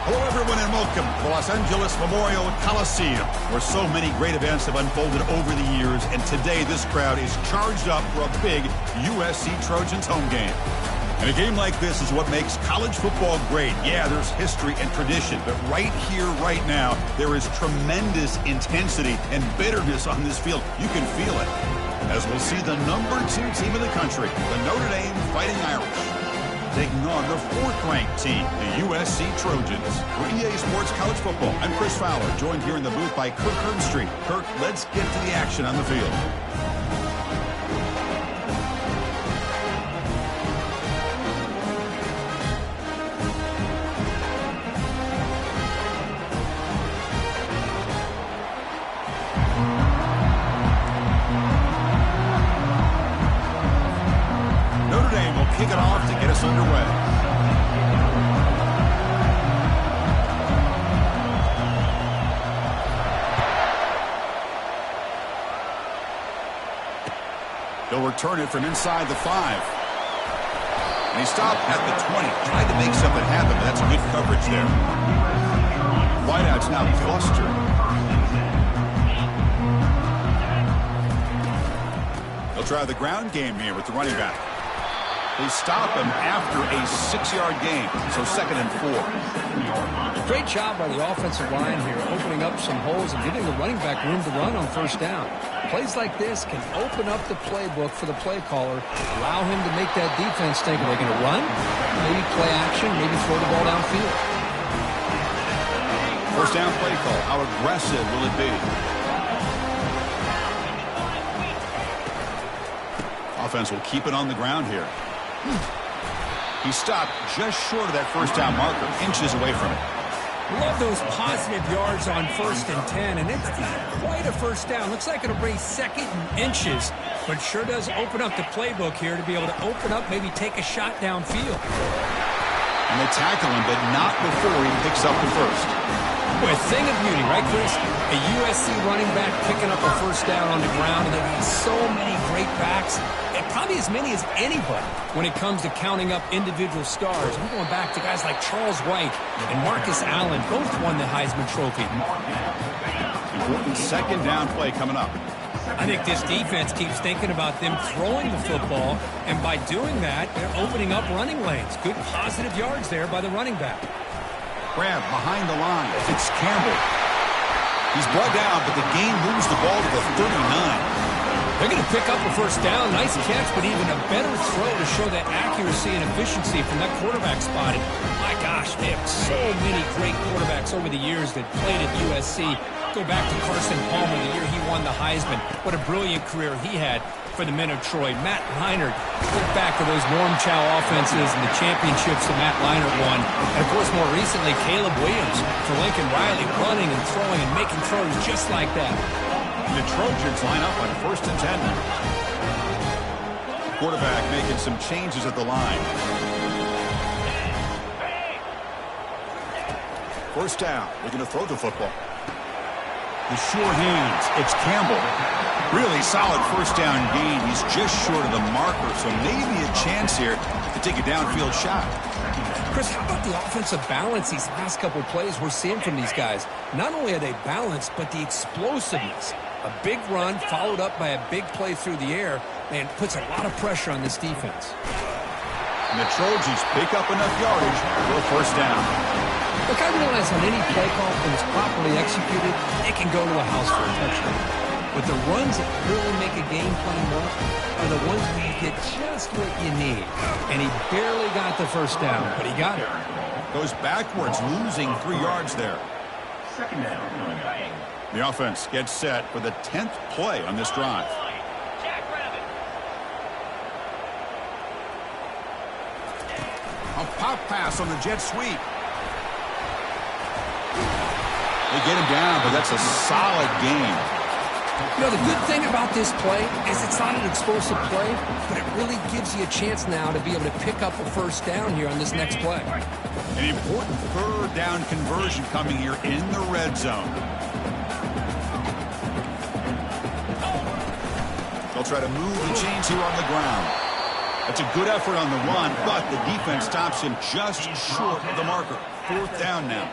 Hello, everyone, and welcome to the Los Angeles Memorial Coliseum, where so many great events have unfolded over the years, and today this crowd is charged up for a big USC Trojans home game. And a game like this is what makes college football great. Yeah, there's history and tradition, but right here, right now, there is tremendous intensity and bitterness on this field. You can feel it. As we'll see the #2 team in the country, the Notre Dame Fighting Irish, taking on the 4th-ranked team, the USC Trojans. For EA Sports College Football, I'm Chris Fowler, joined here in the booth by Kirk Herbstreit. Kirk, let's get to the action on the field. Kick it off to get us underway. He'll return it from inside the 5. And he stopped at the 20. Tried to make something happen, but that's good coverage there. Wideout's now clustered. He'll try the ground game here with the running back. They stop him after a 6-yard gain, so 2nd and 4. Great job by the offensive line here, opening up some holes and giving the running back room to run on 1st down. Plays like this can open up the playbook for the play caller, allow him to make that defense think, are they going to run? Maybe play action, maybe throw the ball downfield. 1st down play call. How aggressive will it be? Offense will keep it on the ground here. He stopped just short of that 1st down marker, inches away from it. Love those positive yards on 1st and 10, and it's not quite a 1st down. Looks like it'll bring 2nd and inches, but sure does open up the playbook here to be able to open up, maybe take a shot downfield. And they tackle him, but not before he picks up the 1st. Boy, a thing of beauty, right, Chris? A USC running back picking up a 1st down on the ground, and there are so many great backs, and probably as many as anybody when it comes to counting up individual stars. We're going back to guys like Charles White and Marcus Allen, both won the Heisman Trophy. Important 2nd down play coming up. I think this defense keeps thinking about them throwing the football, and by doing that, they're opening up running lanes. Good positive yards there by the running back. Grab behind the line. It's Campbell. He's brought down, but the game moves the ball to the 39. They're going to pick up a 1st down. Nice catch, but even a better throw to show that accuracy and efficiency from that quarterback spot. And my gosh, they have so many great quarterbacks over the years that played at USC. Go back to Carson Palmer, the year he won the Heisman. What a brilliant career he had for the men of Troy. Matt Leinart, look back to those Norm Chow offenses and the championships that Matt Leinart won. And, of course, more recently, Caleb Williams for Lincoln Riley, running and throwing and making throws just like that. And the Trojans line up on 1st and 10 now. Quarterback making some changes at the line. 1st down. They're going to throw the football. The sure hands. It's Campbell. Really solid 1st down gain. He's just short of the marker, so maybe a chance here to take a downfield shot. Chris, how about the offensive balance these last couple of plays we're seeing from these guys? Not only are they balanced, but the explosiveness. A big run followed up by a big play through the air, and puts a lot of pressure on this defense. And the Trojans pick up enough yardage for a 1st down. Look, I realize on any play call, when it's properly executed, it can go to a house for a touchdown. But the runs that really make a game plan work are the ones where you get just what you need. And he barely got the 1st down, but he got it. Goes backwards, losing 3 yards there. 2nd down. The offense gets set for the 10th play on this drive. A pop pass on the jet sweep. They get him down, but that's a solid game. You know, the good thing about this play is it's not an explosive play, but it really gives you a chance now to be able to pick up a 1st down here on this next play. An important 3rd down conversion coming here in the red zone. They'll try to move the chains here on the ground. That's a good effort on the run, but the defense stops him just short of the marker. 4th down now.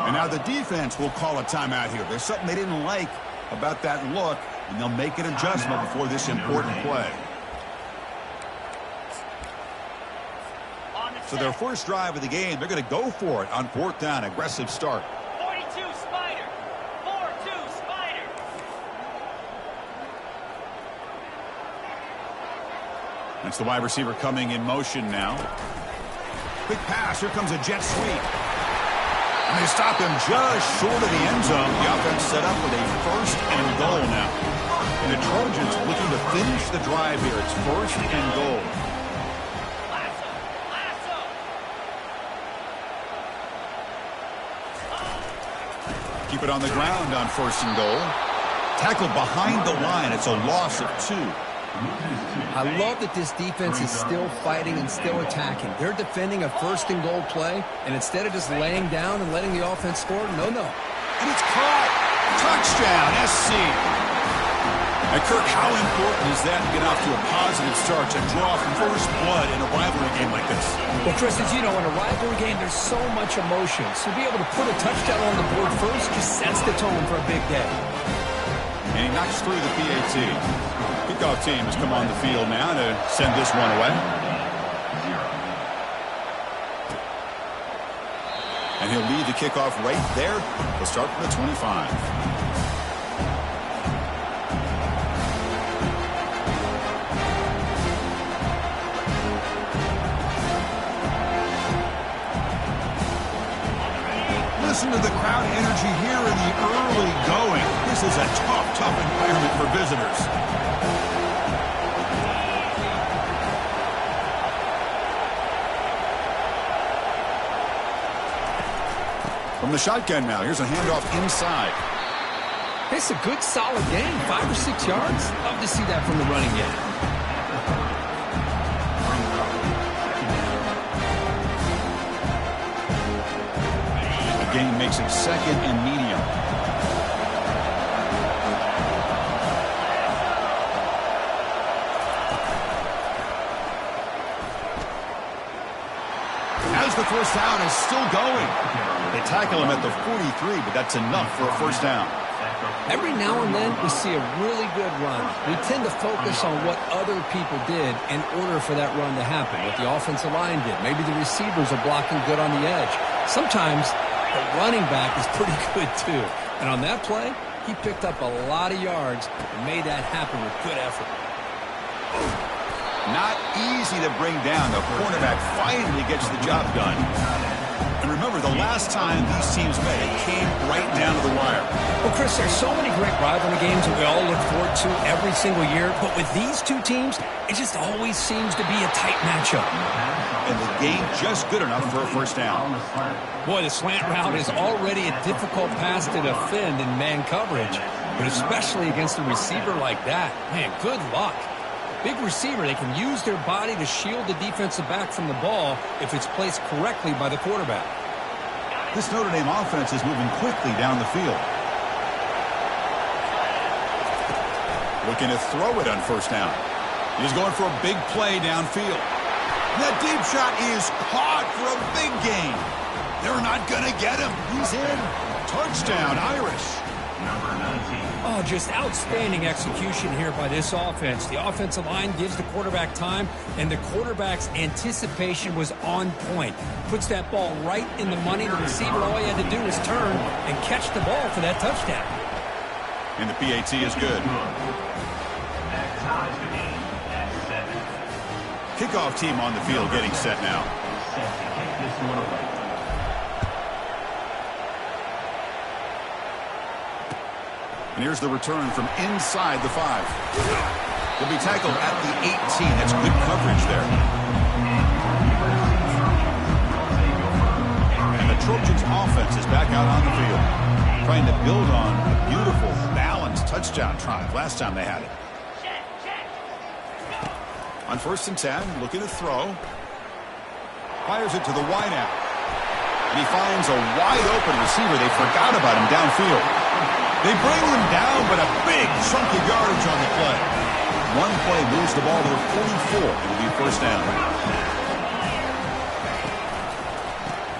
And now the defense will call a timeout here. There's something they didn't like about that look, and they'll make an adjustment before this important play. So their first drive of the game, they're going to go for it on 4th down. Aggressive start. 42 Spider. 4-2 Spider. That's the wide receiver coming in motion now. Quick pass. Here comes a jet sweep. And they stop him just short of the end zone. The offense set up with a 1st and goal now. And the Trojans looking to finish the drive here. It's 1st and goal. Keep it on the ground on 1st and goal. Tackled behind the line. It's a loss of 2. I love that this defense is still fighting and still attacking. They're defending a 1st and goal play, and instead of just laying down and letting the offense score, no. And it's caught. Touchdown, SC. And Kirk, how important is that to get off to a positive start, to draw first blood in a rivalry game like this? Well, Chris, as you know, in a rivalry game, there's so much emotion. So to be able to put a touchdown on the board first just sets the tone for a big day. And he knocks through the PAT. Kickoff team has come on the field now to send this one away. And he'll lead the kickoff right there. He'll start from the 25. Listen to the crowd energy here in the early going. This is a tough environment for visitors. From the shotgun now, here's a handoff inside. It's a good, solid game, 5 or 6 yards. Love to see that from the running game. Gain makes it 2nd and medium. As the 1st down is still going. They tackle him at the 43, but that's enough for a 1st down. Every now and then, we see a really good run. We tend to focus on what other people did in order for that run to happen, what the offensive line did. Maybe the receivers are blocking good on the edge. Sometimes the running back is pretty good, too. And on that play, he picked up a lot of yards and made that happen with good effort. Not easy to bring down. The cornerback finally gets the job done. And remember, the last time these teams met, it came right down to the wire. Well, Chris, there's so many great rivalry games that we all look forward to every single year. But with these two teams, it just always seems to be a tight matchup. And the game just good enough for a 1st down. Boy, the slant route is already a difficult pass to defend in man coverage, but especially against a receiver like that. Man, good luck. Big receiver, they can use their body to shield the defensive back from the ball if it's placed correctly by the quarterback. This Notre Dame offense is moving quickly down the field. Looking to throw it on 1st down. He's going for a big play downfield. That deep shot is caught for a big gain. They're not going to get him. He's in. Touchdown, Irish. Number 19. Oh, just outstanding execution here by this offense. The offensive line gives the quarterback time, and the quarterback's anticipation was on point. Puts that ball right in the money. The receiver, all he had to do was turn and catch the ball for that touchdown. And the PAT is good. Kickoff team on the field getting set now. And here's the return from inside the 5. He'll be tackled at the 18. That's good coverage there. And the Trojans offense is back out on the field, trying to build on a beautiful, balanced touchdown drive last time they had it. On 1st and 10, looking to throw. Fires it to the wideout. And he finds a wide-open receiver. They forgot about him downfield. They bring him down, but a big chunk of yardage on the play. one play moves the ball to the 44. It'll be first down.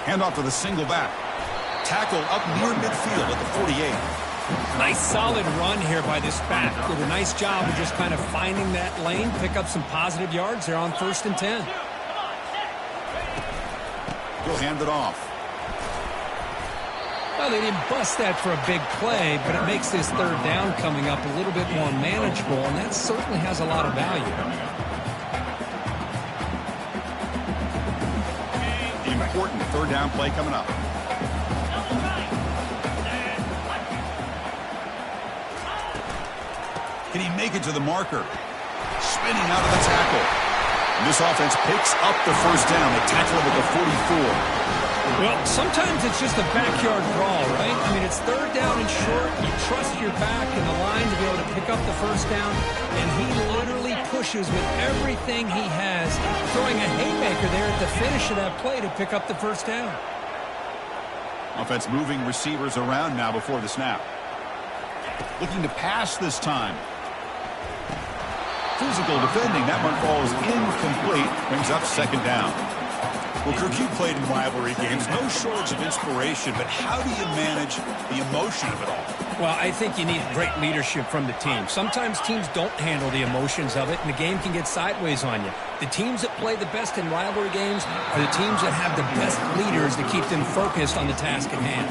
Handoff to the single back. Tackle up near midfield at the 48. Nice solid run here by this back. Did a nice job of just kind of finding that lane, pick up some positive yards there on 1st and 10. He'll hand it off. Well, they didn't bust that for a big play, but it makes this 3rd down coming up a little bit more manageable, and that certainly has a lot of value. Important 3rd down play coming up. Can he make it to the marker? Spinning out of the tackle. And this offense picks up the first down. They tackle him at the 44. Well, sometimes it's just a backyard brawl, right? I mean, it's 3rd down and short. You trust your back and the line to be able to pick up the first down. And he literally pushes with everything he has, throwing a haymaker there at the finish of that play to pick up the first down. Offense moving receivers around now before the snap. Looking to pass this time. Physical defending. That one falls incomplete. Brings up 2nd down. Well, Kirk, you played in rivalry games. No shortage of inspiration, but how do you manage the emotion of it all? Well, I think you need great leadership from the team. Sometimes teams don't handle the emotions of it, and the game can get sideways on you. The teams that play the best in rivalry games are the teams that have the best leaders to keep them focused on the task at hand.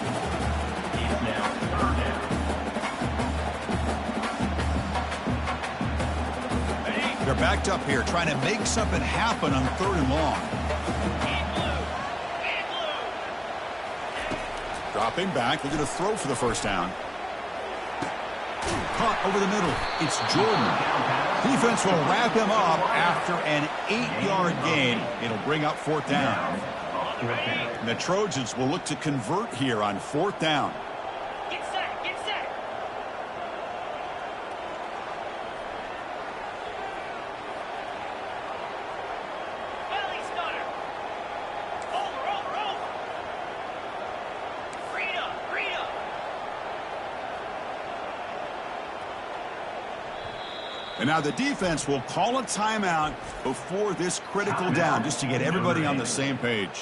They're backed up here, trying to make something happen on 3rd and long. Dropping back, they're going to throw for the first down. Caught over the middle. It's Jordan. Defense will wrap him up after an 8-yard gain. It'll bring up 4th down. And the Trojans will look to convert here on 4th down. Get set, get set. Belly stunner. Over. Freedom. And now the defense will call a timeout before this critical down, just to get everybody on the same page.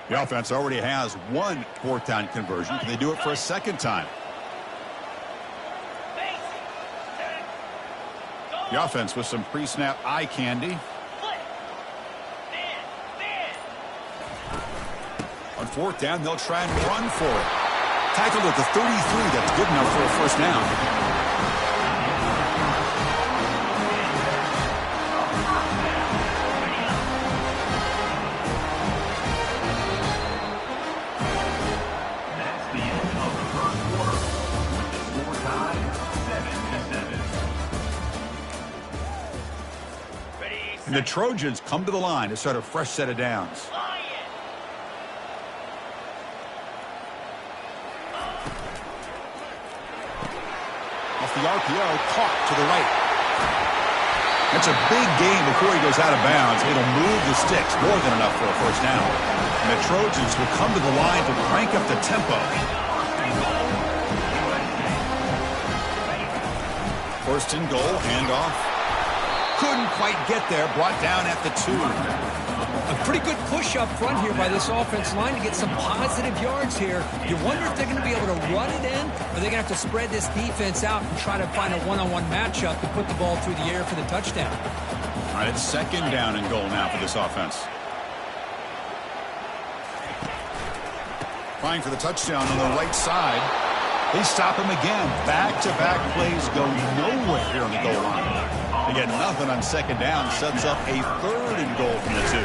The offense already has 1 4th down conversion. Can they do it for a 2nd time? The offense with some pre-snap eye candy. On 4th down, they'll try and run for it. Tackled at the 33. That's good enough for a first down. And the Trojans come to the line to start a fresh set of downs. Off the RPO, caught to the right. That's a big gain before he goes out of bounds. It'll move the sticks, more than enough for a first down. And the Trojans will come to the line to crank up the tempo. 1st and goal, handoff. Couldn't quite get there, brought down at the 2. A pretty good push up front here by this offense line to get some positive yards here. You wonder if they're going to be able to run it in, or they're going to have to spread this defense out and try to find a one-on-one matchup to put the ball through the air for the touchdown. All right, it's 2nd down and goal now for this offense. Trying for the touchdown on the right side. They stop him again. Back-to-back plays go nowhere here on the goal line. They get nothing on 2nd down. Sets up a 3rd and goal from the 2.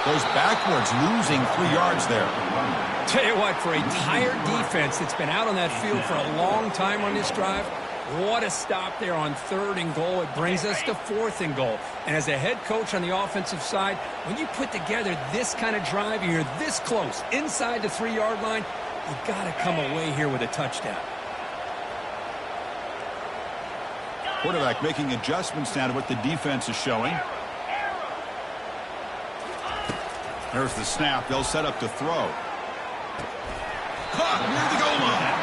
Goes backwards, losing 3 yards there. Tell you what, for a tired defense that's been out on that field for a long time on this drive, what a stop there on 3rd and goal. It brings us to 4th and goal. And as a head coach on the offensive side, when you put together this kind of drive, you're this close, inside the 3-yard line, you got to come away here with a touchdown. Quarterback making adjustments now to what the defense is showing. There's the snap. They'll set up to throw. Caught near the goal line.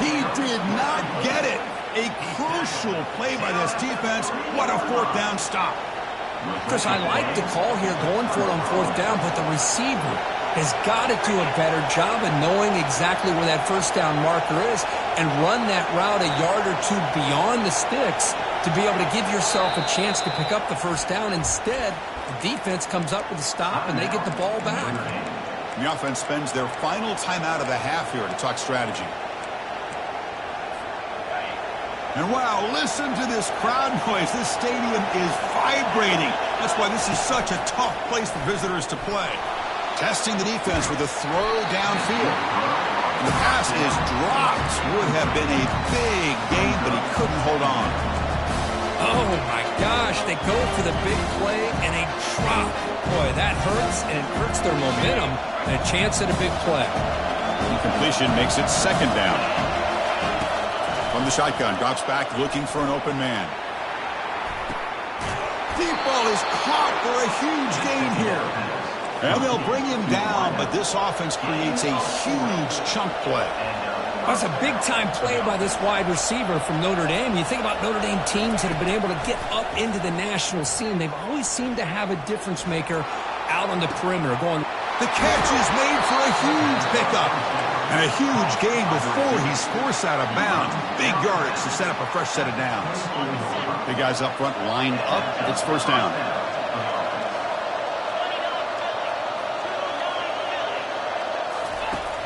He did not get it. A crucial play by this defense. What a fourth down stop. Chris, I like the call here going for it on fourth down, but the receiver has got to do a better job of knowing exactly where that first down marker is and run that route a yard or two beyond the sticks to be able to give yourself a chance to pick up the first down. Instead, the defense comes up with a stop and they get the ball back. The offense spends their final timeout of the half here to talk strategy. And wow, listen to this crowd noise. This stadium is vibrating. That's why this is such a tough place for visitors to play. Testing the defense with a throw downfield. And the pass is dropped. Would have been a big gain, but he couldn't hold on. Oh, my gosh. They go for the big play and a drop. Boy, that hurts, and it hurts their momentum and a chance at a big play. Incompletion makes it second down. From the shotgun, drops back looking for an open man. Deep ball is caught for a huge gain here. And they'll bring him down, but this offense creates a huge chunk play. That's a big-time play by this wide receiver from Notre Dame. You think about Notre Dame teams that have been able to get up into the national scene. They've always seemed to have a difference maker out on the perimeter. The catch is made for a huge pickup. And a huge gain before he's forced out of bounds. Big yardage to set up a fresh set of downs. Big guys up front lined up. It's first down.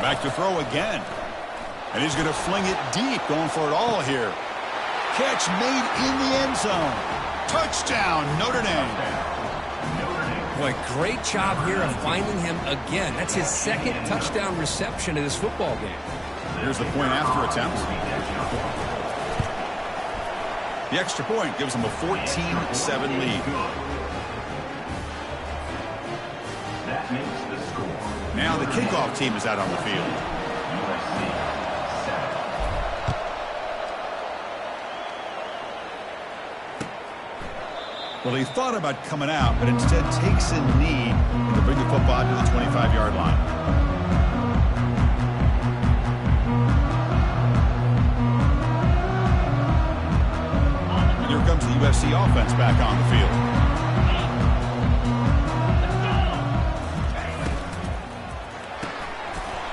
Back to throw again. And he's going to fling it deep, going for it all here. Catch made in the end zone. Touchdown, Notre Dame. Boy, great job here of finding him again. That's his second touchdown reception of this football game. Here's the point after attempt. The extra point gives them a 14-7 lead. Now the kickoff team is out on the field. Well, he thought about coming out, but instead takes a knee to bring the football to the 25-yard line. And here comes the USC offense back on the field.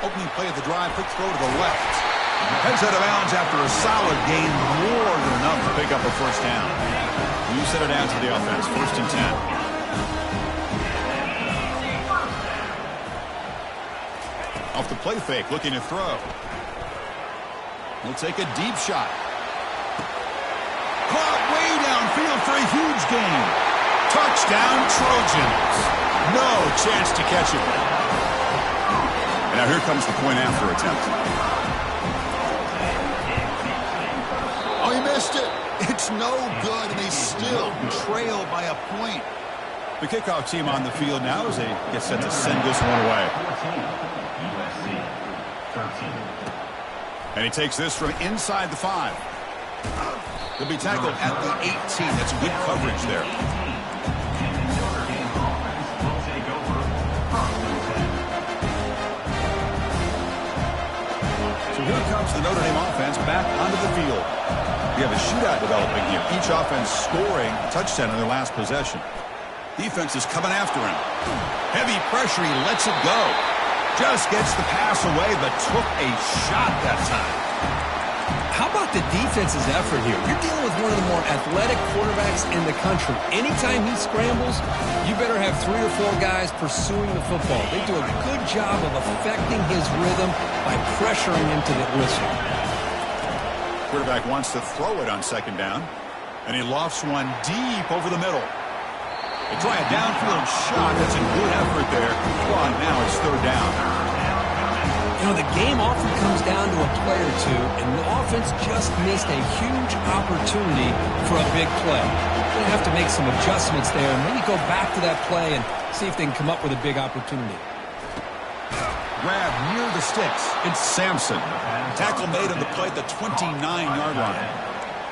Opening play of the drive, quick throw to the left. Heads out of bounds after a solid gain, more than enough to pick up a first down. You set it down to the offense, first and 10. Off the play fake, looking to throw. He'll take a deep shot. Caught way downfield for a huge gain. Touchdown, Trojans. No chance to catch it. And now here comes the point after attempt. Oh, he missed it. It's no good, and they still trail by a point. The kickoff team on the field now as they get set to send this one away. And he takes this from inside the 5. He'll be tackled at the 18. That's good coverage there. So here comes the Notre Dame offense back onto the field. We have a shootout developing here. Each offense scoring a touchdown in their last possession. Defense is coming after him. Heavy pressure. He lets it go. Just gets the pass away, but took a shot that time. How about the defense's effort here? You're dealing with one of the more athletic quarterbacks in the country. Anytime he scrambles, you better have 3 or 4 guys pursuing the football. They do a good job of affecting his rhythm by pressuring him to the whistle. Quarterback wants to throw it on second down, and he lofts one deep over the middle. They try a downfield shot. That's a good effort there. Well, now it's third down. You know, the game often comes down to a play or two, and the offense just missed a huge opportunity for a big play. They have to make some adjustments there and maybe go back to that play and see if they can come up with a big opportunity. Grab near the sticks. It's Sampson. Tackle made on the play at the 29-yard line.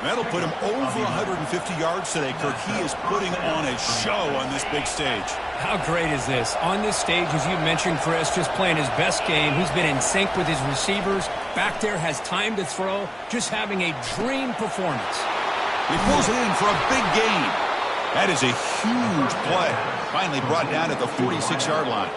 That'll put him over 150 yards today, Kirk. He is putting on a show on this big stage. How great is this? On this stage, as you mentioned, Chris, just playing his best game. He's been in sync with his receivers. Back there, has time to throw. Just having a dream performance. He pulls it in for a big gain. That is a huge play. Finally brought down at the 46-yard line.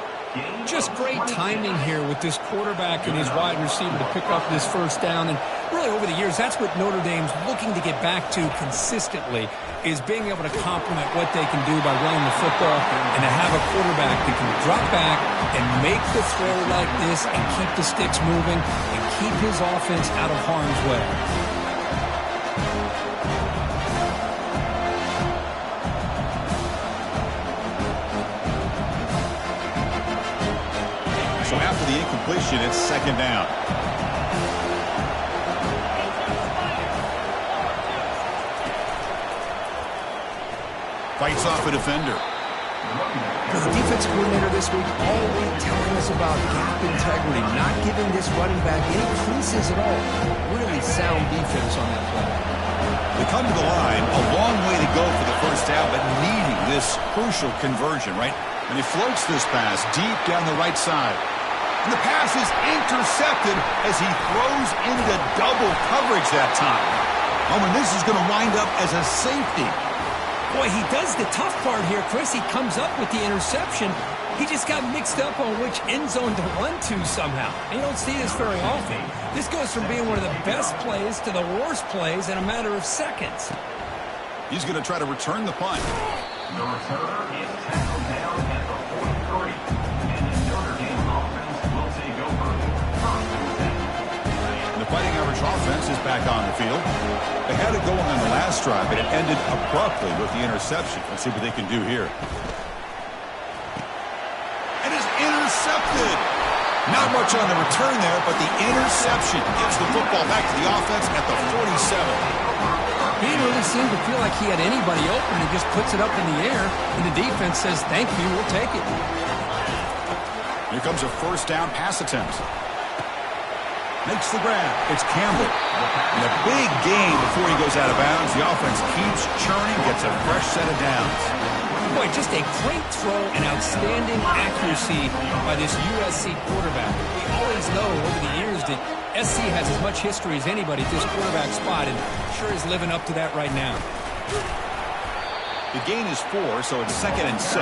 Just great timing here with this quarterback and his wide receiver to pick up this first down. And really, over the years, that's what Notre Dame's looking to get back to consistently, is being able to complement what they can do by running the football and to have a quarterback that can drop back and make the throw like this and keep the sticks moving and keep his offense out of harm's way. So after the incompletion, it's second down. Fights off a defender. The defense coordinator this week all week telling us about gap integrity, not giving this running back any creases at all. Really sound defense on that play. They come to the line, a long way to go for the first down, but needing this crucial conversion, right? And he floats this pass deep down the right side. And the pass is intercepted as he throws into double coverage that time. Oh, and this is going to wind up as a safety. Boy, he does the tough part here, Chris. He comes up with the interception. He just got mixed up on which end zone to run to somehow. And you don't see this very often. This goes from being one of the best plays to the worst plays in a matter of seconds. He's going to try to return the punt. The returner is tackled down at the 43. And the Notre Dame offense will take over. The Fighting Irish offense is back on the field. They had it going on the last drive, but it ended abruptly with the interception. Let's see what they can do here. It is intercepted. Not much on the return there, but the interception gives the football back to the offense at the 47. He didn't really seem to feel like he had anybody open. He just puts it up in the air, and the defense says, thank you, we'll take it. Here comes a first down pass attempt. Makes the grab. It's Campbell. And a big gain before he goes out of bounds. The offense keeps churning, gets a fresh set of downs. Boy, just a great throw and outstanding accuracy by this USC quarterback. We always know over the years that SC has as much history as anybody at this quarterback spot, and sure is living up to that right now. The gain is 4, so it's 2nd and 6.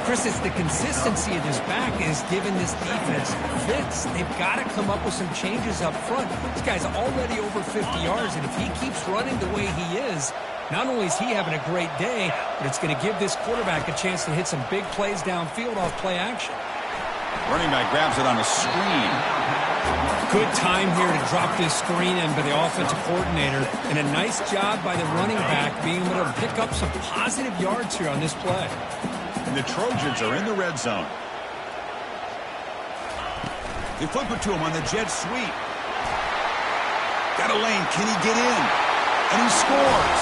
Chris, it's the consistency of this back is giving this defense fits. They've got to come up with some changes up front. This guy's already over 50 yards, and if he keeps running the way he is, not only is he having a great day, but it's going to give this quarterback a chance to hit some big plays downfield off play action. Running back grabs it on a screen. Good time here to drop this screen in by the offensive coordinator, and a nice job by the running back being able to pick up some positive yards here on this play. And the Trojans are in the red zone. They flip it to him on the jet sweep. Got a lane. Can he get in? And he scores.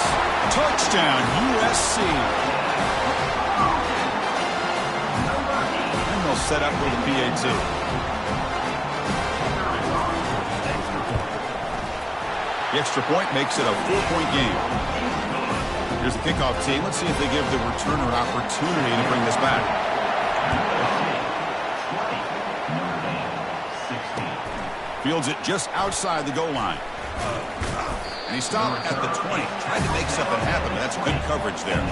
Touchdown, USC. And they'll set up with a PAT. The extra point makes it a 4-point game. Here's the kickoff team. Let's see if they give the returner an opportunity to bring this back. Fields it just outside the goal line. And he stopped at the 20. Tried to make something happen, but that's good coverage there.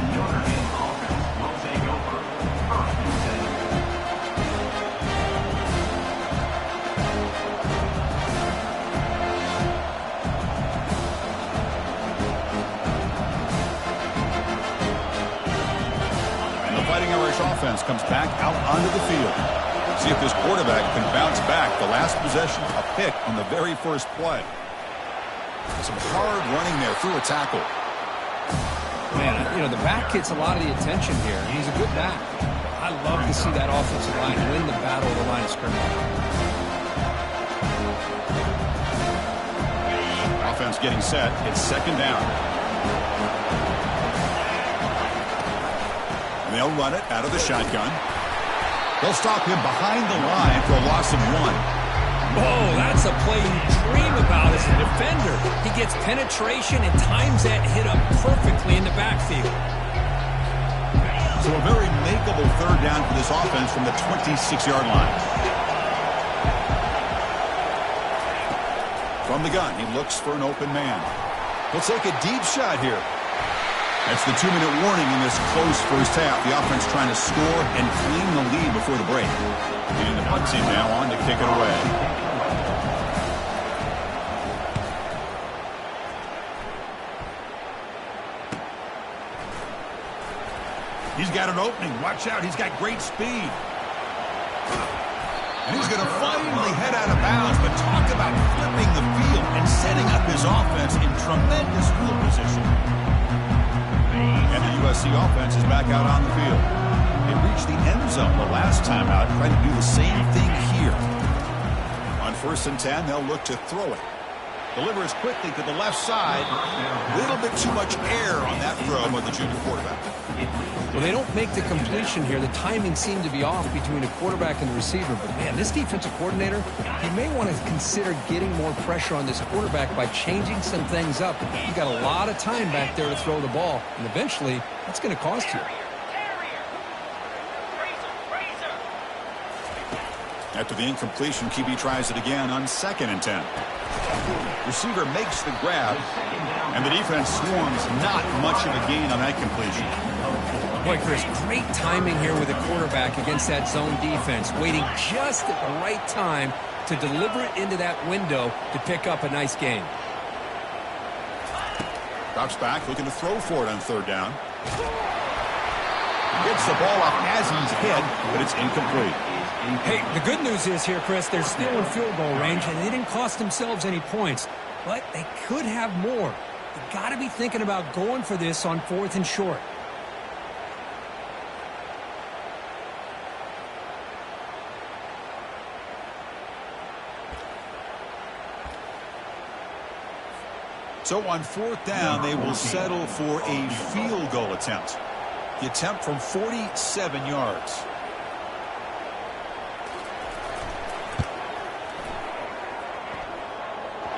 Fighting Irish offense comes back out onto the field. See if this quarterback can bounce back. The last possession, a pick on the very first play. Some hard running there through a tackle. Man, you know, the back gets a lot of the attention here. He's a good back. I love to see that offensive line win the battle of the line of scrimmage. Offense getting set. It's second down. They'll run it out of the shotgun. They'll stop him behind the line for a loss of 1. Oh, that's a play you dream about as a defender. He gets penetration and times that hit up perfectly in the backfield. So a very makeable third down for this offense from the 26-yard line. From the gun, he looks for an open man. He'll take a deep shot here. That's the 2-minute warning in this close first half. The offense trying to score and claim the lead before the break. And the punt team now on to kick it away. He's got an opening. Watch out. He's got great speed. And he's going to finally head out of bounds, but talk about flipping the field and setting up his offense in tremendous field position. And the USC offense is back out on the field. They reached the end zone the last time out, trying to do the same thing here. On 1st and 10, they'll look to throw it. Delivers quickly to the left side. A little bit too much air on that throw by the junior quarterback. Well, they don't make the completion here. The timing seemed to be off between the quarterback and the receiver. But, man, this defensive coordinator, he may want to consider getting more pressure on this quarterback by changing some things up. You've got a lot of time back there to throw the ball, and eventually that's going to cost you. After the incompletion, QB tries it again on 2nd and 10. Receiver makes the grab, and the defense swarms. Not much of a gain on that completion. Boy, Chris, great timing here with the quarterback against that zone defense, waiting just at the right time to deliver it into that window to pick up a nice gain. Drops back, looking to throw for it on 3rd down. Gets the ball off Azzi's head, but it's incomplete. Hey, the good news is here, Chris, they're still in field goal range, and they didn't cost themselves any points. But they could have more. You've got to be thinking about going for this on 4th and short. So on 4th down, they will settle for a field goal attempt. The attempt from 47 yards.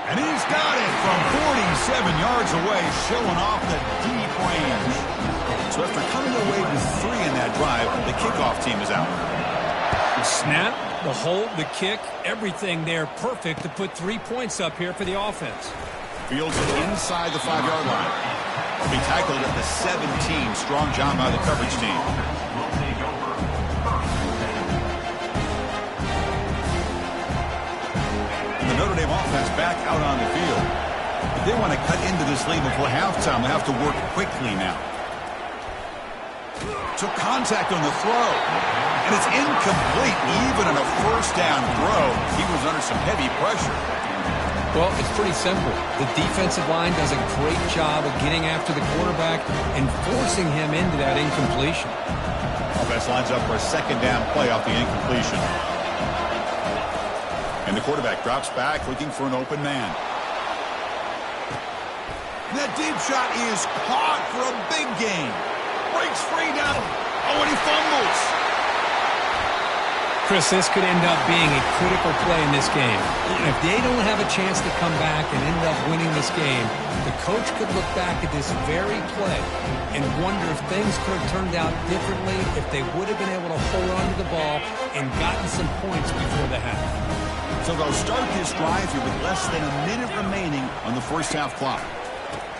And he's got it from 47 yards away, showing off the deep range. So after coming away with 3 in that drive, the kickoff team is out. The snap, the hold, the kick, everything there perfect to put 3 points up here for the offense. Fields it inside the 5-yard line. Will be tackled at the 17. Strong job by the coverage team. The Notre Dame offense back out on the field. If they want to cut into this lead before halftime, they have to work quickly now. Took contact on the throw. And it's incomplete. Even on a 1st down throw, he was under some heavy pressure. Well, it's pretty simple. The defensive line does a great job of getting after the quarterback and forcing him into that incompletion. Offense lines up for a 2nd down play off the incompletion. And the quarterback drops back, looking for an open man. That deep shot is caught for a big gain. Breaks free down. Oh, and he fumbles. Chris, this could end up being a critical play in this game. If they don't have a chance to come back and end up winning this game, the coach could look back at this very play and wonder if things could have turned out differently if they would have been able to hold on to the ball and gotten some points before the half. So they'll start this drive here with less than a minute remaining on the 1st half clock.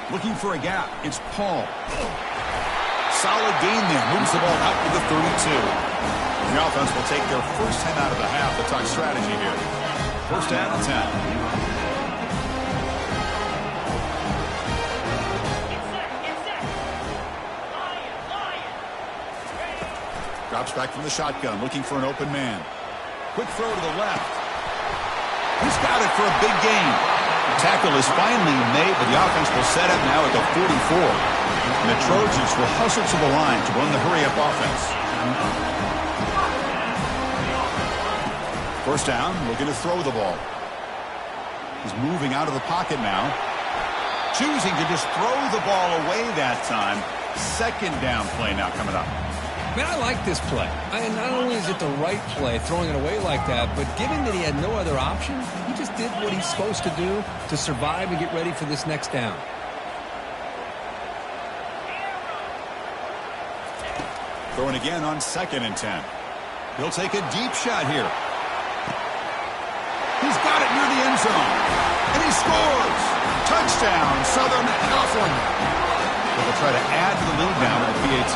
Looking for a gap. It's Paul. Solid gain there. Moves the ball out to the 32. The offense will take their first 10 out of the half. Let's talk strategy here. 1st down and 10. Get set. Lion. Drops back from the shotgun, looking for an open man. Quick throw to the left. He's got it for a big gain. The tackle is finally made, but the offense will set up now at the 44. And the Trojans will hustle to the line to run the hurry-up offense. 1st down, looking to throw the ball. He's moving out of the pocket now. Choosing to just throw the ball away that time. 2nd down play now coming up. Man, I like this play. Not only is it the right play, throwing it away like that, but given that he had no other option, he just did what he's supposed to do to survive and get ready for this next down. Throwing again on 2nd and 10. He'll take a deep shot here. He's got it near the end zone. And he scores! Touchdown, Southern California. They'll try to add to the lead now with the PAT.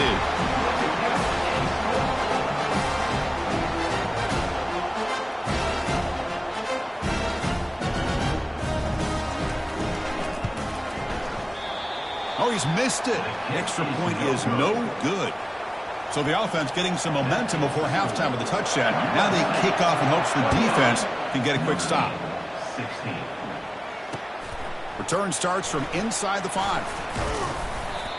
Oh, he's missed it. The extra point is no good. So the offense getting some momentum before halftime with the touchdown. Now they kick off in hopes the defense can get a quick stop. 16. Return starts from inside the 5.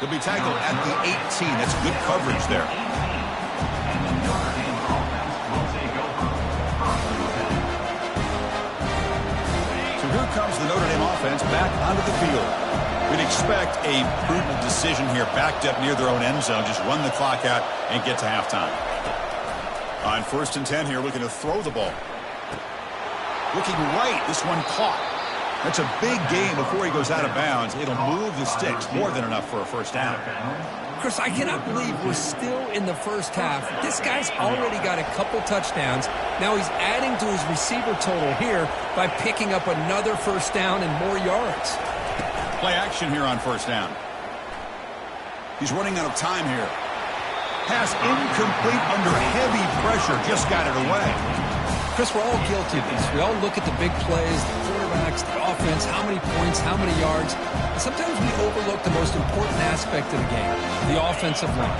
He'll be tackled at the 18. That's good coverage there. And the Notre Dame offense will take over. So here comes the Notre Dame offense back onto the field. We'd expect a prudent decision here, backed up near their own end zone. Just run the clock out and get to halftime. On 1st and 10 here, looking to throw the ball. Looking right, this one caught. That's a big gain before he goes out of bounds. It'll move the sticks more than enough for a first down. Chris, I cannot believe we're still in the first half. This guy's already got a couple touchdowns. Now he's adding to his receiver total here by picking up another first down and more yards. Play action here on 1st down. He's running out of time here. Pass incomplete under heavy pressure. Just got it away. Chris, we're all guilty of this. We all look at the big plays, the quarterbacks, the offense, how many points, how many yards. And sometimes we overlook the most important aspect of the game, the offensive line.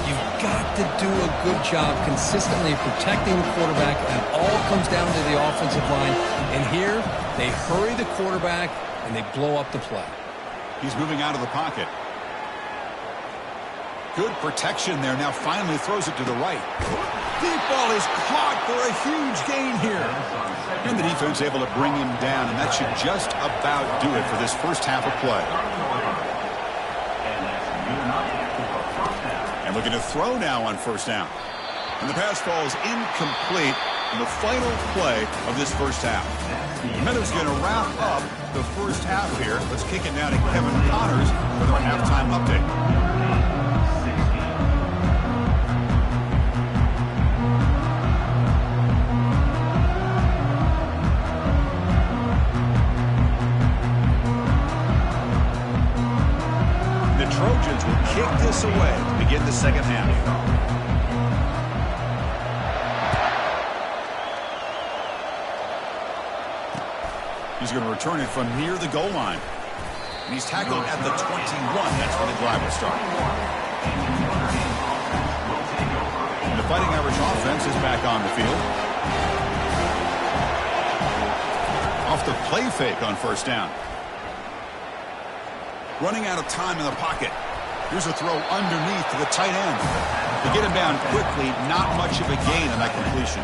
You've got to do a good job consistently protecting the quarterback, and it all comes down to the offensive line. And here, they hurry the quarterback, and they blow up the play. He's moving out of the pocket. Good protection there. Now finally throws it to the right. Deep ball is caught for a huge gain here. And the defense able to bring him down, and that should just about do it for this first half of play. And looking to throw now on 1st down. And the pass ball is incomplete in the final play of this first half. The Meadows going to wrap up the first half here. Let's kick it now to Kevin Connors with our halftime update. The Trojans will kick this away to begin the second half. He's going to return it from near the goal line. And he's tackled at the 21. That's where the drive will start. And the Fighting Irish offense is back on the field. Off the play fake on 1st down. Running out of time in the pocket. Here's a throw underneath to the tight end. To get him down quickly, not much of a gain on that completion.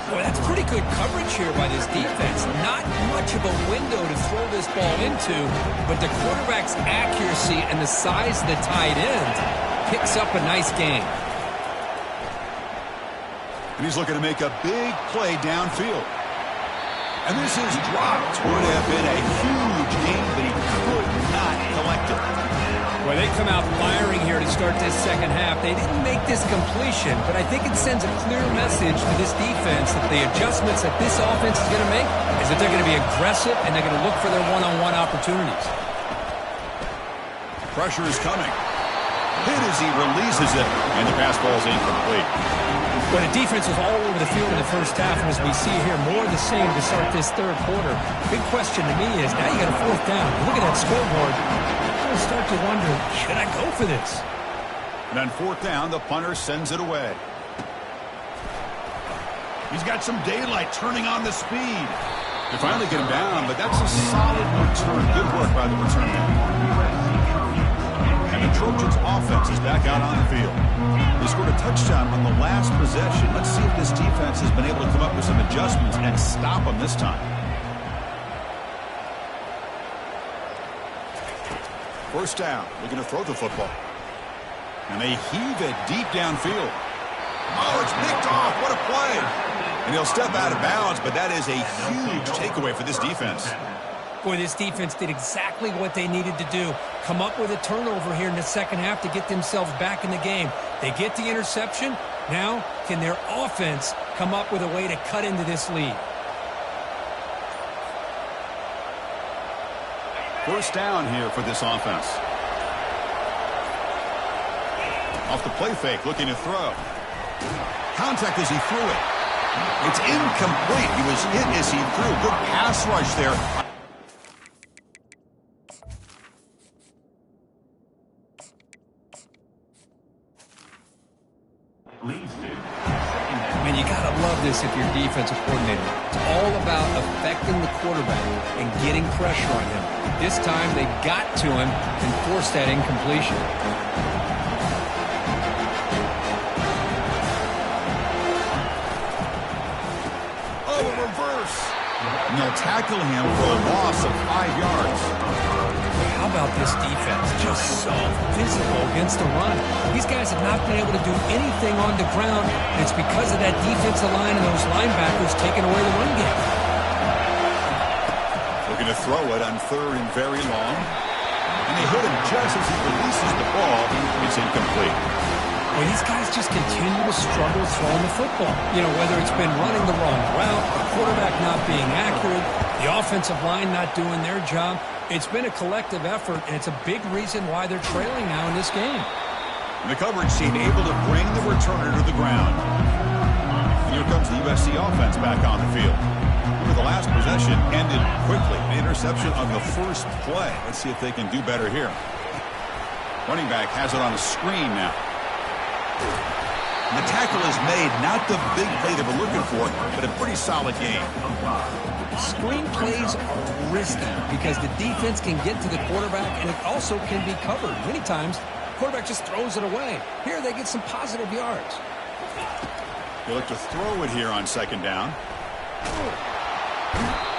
Boy, that's pretty good coverage here by this defense. Not much of a window to throw this ball into, but the quarterback's accuracy and the size of the tight end picks up a nice gain. And he's looking to make a big play downfield. And this is dropped. Would have been a huge gain, but he could not collect it. Well, they come out firing here to start this second half. They didn't make this completion, but I think it sends a clear message to this defense that the adjustments that this offense is going to make is that they're going to be aggressive and they're going to look for their one-on-one opportunities. Pressure is coming. Hit as he releases it, and the pass ball is incomplete. Well, the defense was all over the field in the first half, and as we see here, more of the same to start this third quarter. Big question to me is, now you got a 4th down. Look at that scoreboard. I start to wonder, should I go for this? And on 4th down, the punter sends it away. He's got some daylight turning on the speed. They finally get him down, but that's a solid return. Good work by the return man. And the Trojans' offense is back out on the field. They scored a touchdown on the last possession. Let's see if this defense has been able to come up with some adjustments and stop them this time. 1st down, looking to throw the football. And they heave it deep downfield. Oh, it's picked off. What a play. And he'll step out of bounds, but that is a huge takeaway for this defense. Boy, this defense did exactly what they needed to do. Come up with a turnover here in the second half to get themselves back in the game. They get the interception. Now, can their offense come up with a way to cut into this lead? First down here for this offense. Off the play fake, looking to throw. Contact as he threw it. It's incomplete. He was hit as he threw. Good pass rush there. I mean, you got to love this if you're defensive coordinator. It's all about affecting the quarterback and getting pressure on him. This time they got to him and forced that incompletion. Oh, a reverse. And they'll tackle him for a loss of 5 yards. How about this defense? Just so physical against the run. These guys have not been able to do anything on the ground. And it's because of that defensive line and those linebackers taking away the run game. Looking to throw it on third and very long. And they hit him just as he releases the ball. It's incomplete. Well, these guys just continue to struggle throwing the football. You know, whether it's been running the wrong route, the quarterback not being accurate, the offensive line not doing their job. It's been a collective effort, and it's a big reason why they're trailing now in this game. And the coverage team able to bring the returner to the ground. And here comes the USC offense back on the field. Remember, the last possession ended quickly. An interception on the first play. Let's see if they can do better here. Running back has it on a screen now. And the tackle is made. Not the big play they were looking for, but a pretty solid game. Screen plays are risky because the defense can get to the quarterback and it also can be covered. Many times, the quarterback just throws it away. Here, they get some positive yards. They look to throw it here on second down.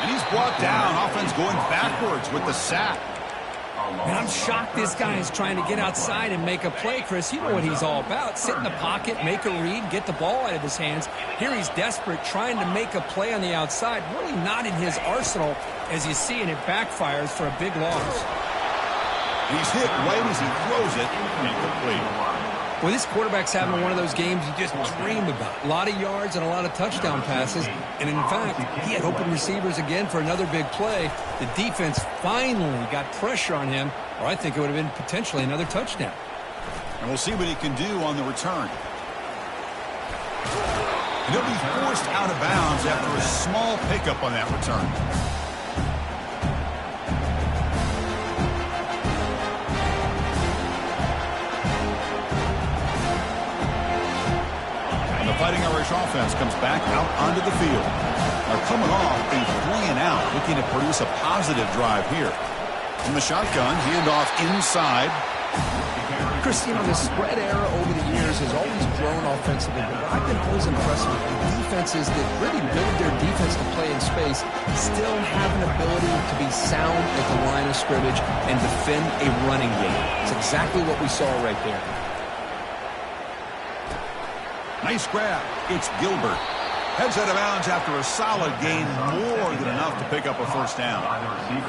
And he's brought down. Offense going backwards with the sack. And I'm shocked this guy is trying to get outside and make a play, Chris. You know what he's all about. Sit in the pocket, make a read, get the ball out of his hands. Here he's desperate, trying to make a play on the outside. Really not in his arsenal, as you see, and it backfires for a big loss. He's hit right as he throws it. Incomplete. Well, this quarterback's having one of those games you just dream about. A lot of yards and a lot of touchdown passes. And, in fact, he had open receivers again for another big play. The defense finally got pressure on him, or I think it would have been potentially another touchdown. And we'll see what he can do on the return. And he'll be forced out of bounds after a small pickup on that return. Fighting Irish offense comes back out onto the field. They're coming off a 3-and-out, looking to produce a positive drive here. From the shotgun, handoff inside. Chris, you know, the spread era over the years has always grown offensively, but I've been always impressed with defenses that really build their defense to play in space, still have an ability to be sound at the line of scrimmage and defend a running game. It's exactly what we saw right there. Nice grab. It's Gilbert. Heads out of bounds after a solid gain, more than enough to pick up a first down.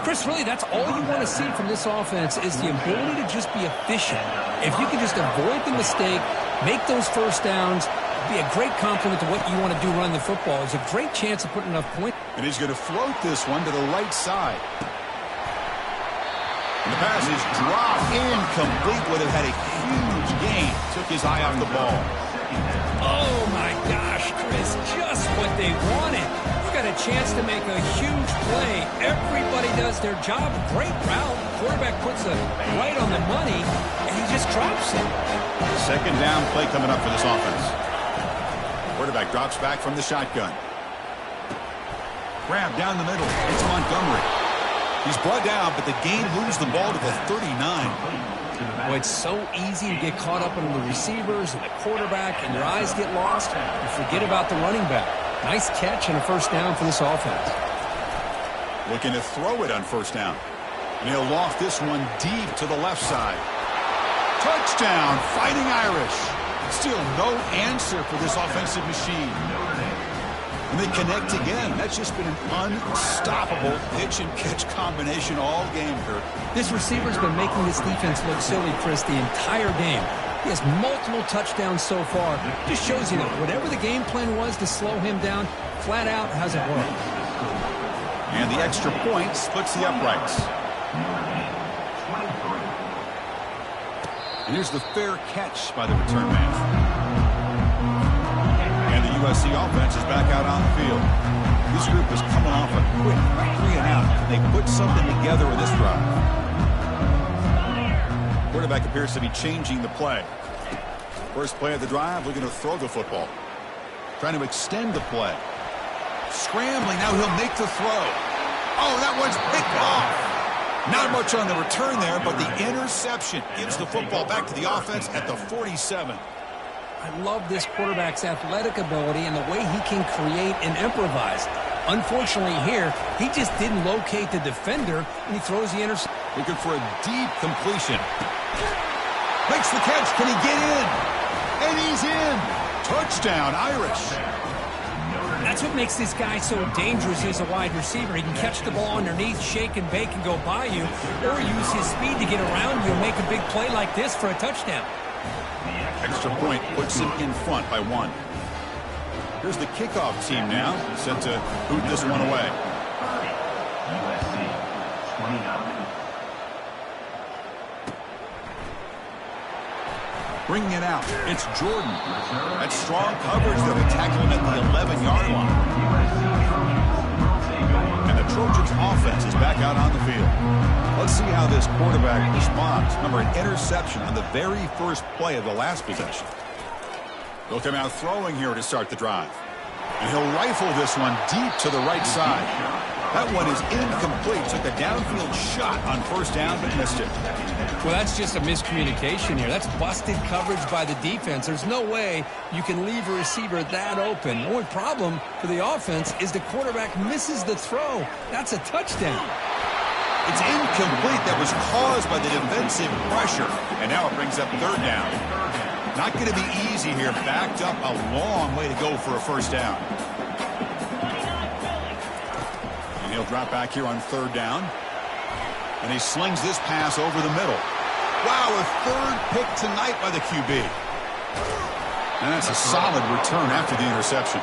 Chris, really, that's all you want to see from this offense is the ability to just be efficient. If you can just avoid the mistake, make those first downs, be a great compliment to what you want to do running the football. There's a great chance of putting enough points. And he's going to float this one to the right side. And the pass is dropped incomplete. Would have had a huge gain. Took his eye off the ball. Oh, my gosh, Chris, just what they wanted. You got a chance to make a huge play. Everybody does their job. Great route. Quarterback puts it right on the money, and he just drops it. Second down play coming up for this offense. Quarterback drops back from the shotgun. Grab down the middle. It's Montgomery. He's brought down, but the game moves the ball to the 39. Well, it's so easy to get caught up in the receivers and the quarterback, and your eyes get lost. You forget about the running back. Nice catch and a first down for this offense. Looking to throw it on first down. And he'll loft this one deep to the left side. Touchdown, Fighting Irish. Still no answer for this offensive machine. And they connect again. That's just been an unstoppable pitch-and-catch combination all game, Kurt. This receiver's been making this defense look silly, Chris, the entire game. He has multiple touchdowns so far. Just shows you that whatever the game plan was to slow him down, flat out hasn't worked. And the extra point splits the uprights. And here's the fair catch by the return man. And the USC offense is back out on the field. This group is coming off a quick 3-and-out. They put something together in this drive. Quarterback appears to be changing the play. First play of the drive, looking to throw the football. Trying to extend the play. Scrambling, now he'll make the throw. Oh, that one's picked off. Not much on the return there, but the interception gives the football back to the offense at the 47. I love this quarterback's athletic ability and the way he can create and improvise. Unfortunately here, he just didn't locate the defender, and he throws the interception. Looking for a deep completion. Makes the catch. Can he get in? And he's in. Touchdown, Irish. That's what makes this guy so dangerous as a wide receiver. He can catch the ball underneath, shake and bake and go by you, or use his speed to get around you and make a big play like this for a touchdown. Extra point puts him in front by 1. Here's the kickoff team now, set to boot this one away. USC 29. Bringing it out, it's Jordan. That's strong coverage that will tackle him at the 11-yard line. And the Trojans offense is back out on the field. Let's see how this quarterback responds. Remember, an interception on the very first play of the last possession. They'll come out throwing here to start the drive. And he'll rifle this one deep to the right side. That one is incomplete. Took a downfield shot on first down, but missed it. Well, that's just a miscommunication here. That's busted coverage by the defense. There's no way you can leave a receiver that open. The only problem for the offense is the quarterback misses the throw. That's a touchdown. It's incomplete. That was caused by the defensive pressure. And now it brings up third down. Not going to be easy here. Backed up a long way to go for a first down. And he'll drop back here on third down. And he slings this pass over the middle. Wow, a third pick tonight by the QB. And that's a solid return after the interception.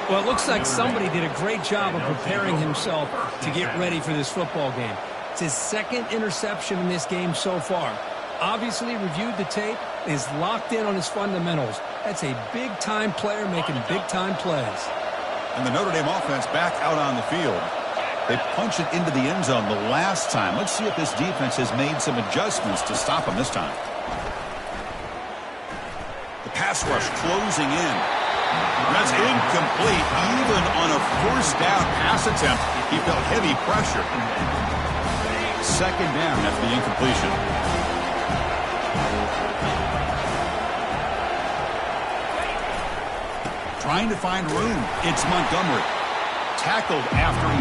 Well, it looks like somebody did a great job of preparing himself to get ready for this football game. It's his second interception in this game so far. Obviously reviewed the tape, is locked in on his fundamentals. That's a big-time player making big-time plays. And the Notre Dame offense back out on the field. They punch it into the end zone the last time. Let's see if this defense has made some adjustments to stop them this time. The pass rush closing in. That's incomplete. Even on a first down pass attempt, he felt heavy pressure. Second down after the incompletion. Trying to find room. It's Montgomery. Tackled after a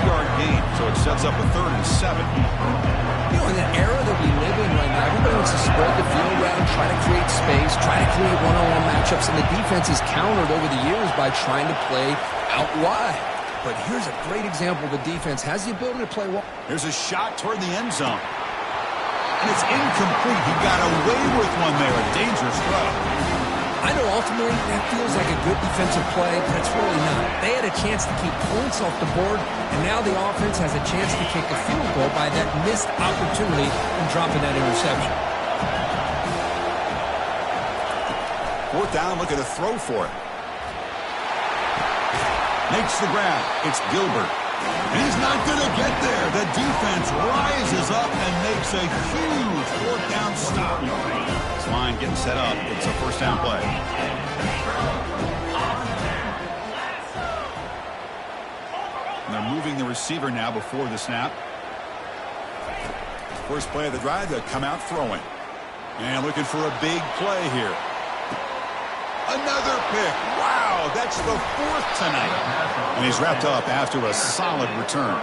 3-yard gain, so it sets up a 3rd and 7. You know, in the era that we live in right now, everybody wants to spread the field around, try to create space, try to create one-on-one matchups, and the defense is countered over the years by trying to play out wide. But here's a great example. The defense has the ability to play wide. Here's a shot toward the end zone. And it's incomplete. He got away with one there, a dangerous throw. I know ultimately that feels like a good defensive play, but it's really not. They had a chance to keep points off the board, and now the offense has a chance to kick a field goal by that missed opportunity and dropping that interception. 4th down, looking to throw for it. Makes the grab. It's Gilbert. He's not going to get there. The defense rises up and makes a huge 4th down stop. This line getting set up. It's a first down play. And they're moving the receiver now before the snap. First play of the drive, they'll come out throwing. And looking for a big play here. Another pick. Wow, that's the 4th tonight. And he's wrapped up after a solid return.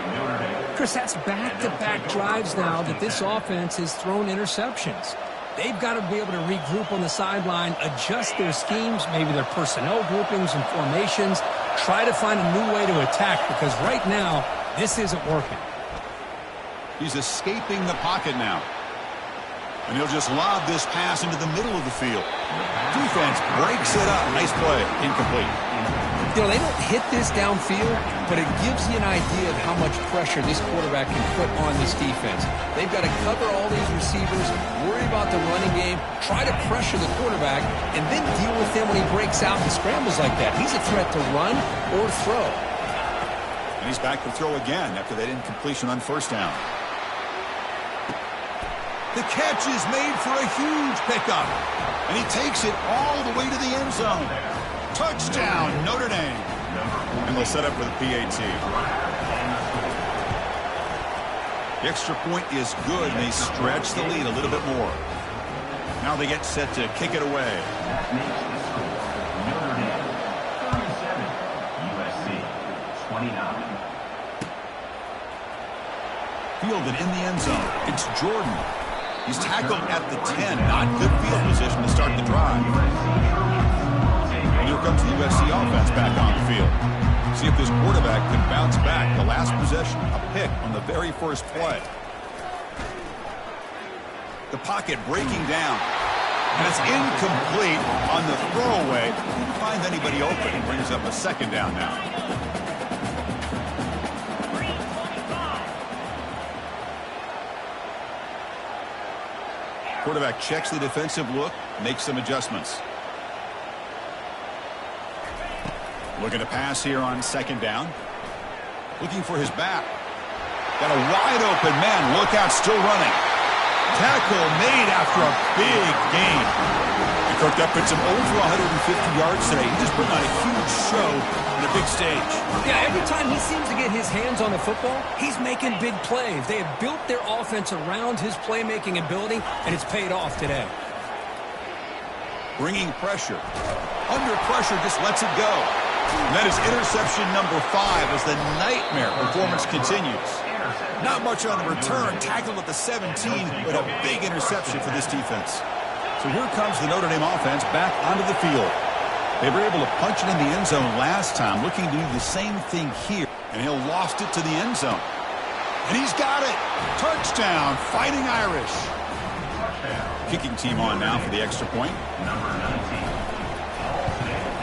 Chris, that's back-to-back drives now that this offense has thrown interceptions. they've got to be able to regroup on the sideline, adjust their schemes, maybe their personnel groupings and formations, try to find a new way to attack because right now, this isn't working. He's escaping the pocket now. And he'll just lob this pass into the middle of the field. Defense breaks it up. Nice play. Incomplete. You know, they don't hit this downfield, but it gives you an idea of how much pressure this quarterback can put on this defense. They've got to cover all these receivers, worry about the running game, try to pressure the quarterback, and then deal with him when he breaks out and scrambles like that. He's a threat to run or throw. And he's back to throw again after that incompletion on first down. The catch is made for a huge pickup. And he takes it all the way to the end zone. Touchdown, Notre Dame. And they'll set up for the PAT. The extra point is good, and they stretch the lead a little bit more. Now they get set to kick it away. That makes the score Notre Dame 37, USC 29. Fielded in the end zone. It's Jordan. He's tackled at the 10. Not good field position to start the drive. And here comes the USC offense back on the field. See if this quarterback can bounce back. The last possession, a pick on the very first play. The pocket breaking down. And it's incomplete on the throwaway. Didn't find anybody open. It brings up a second down now. Quarterback checks the defensive look, makes some adjustments. Looking to pass here on second down. Looking for his back. Got a wide open man. Look out, still running. Tackle made after a big gain. And Kirk, that puts him over 150 yards today. He just put on a huge show on a big stage. Yeah, every time he seems to get his hands on the football, he's making big plays. They have built their offense around his playmaking ability, and it's paid off today. Bringing pressure. Under pressure, just lets it go. And that is interception number 5 as the nightmare performance continues. Not much on the return. Tackled at the 17, but a big interception for this defense. So here comes the Notre Dame offense back onto the field. They were able to punch it in the end zone last time, looking to do the same thing here. And he'll lost it to the end zone. And he's got it. Touchdown, Fighting Irish. Touchdown. Kicking team on now for the extra point. Number 19.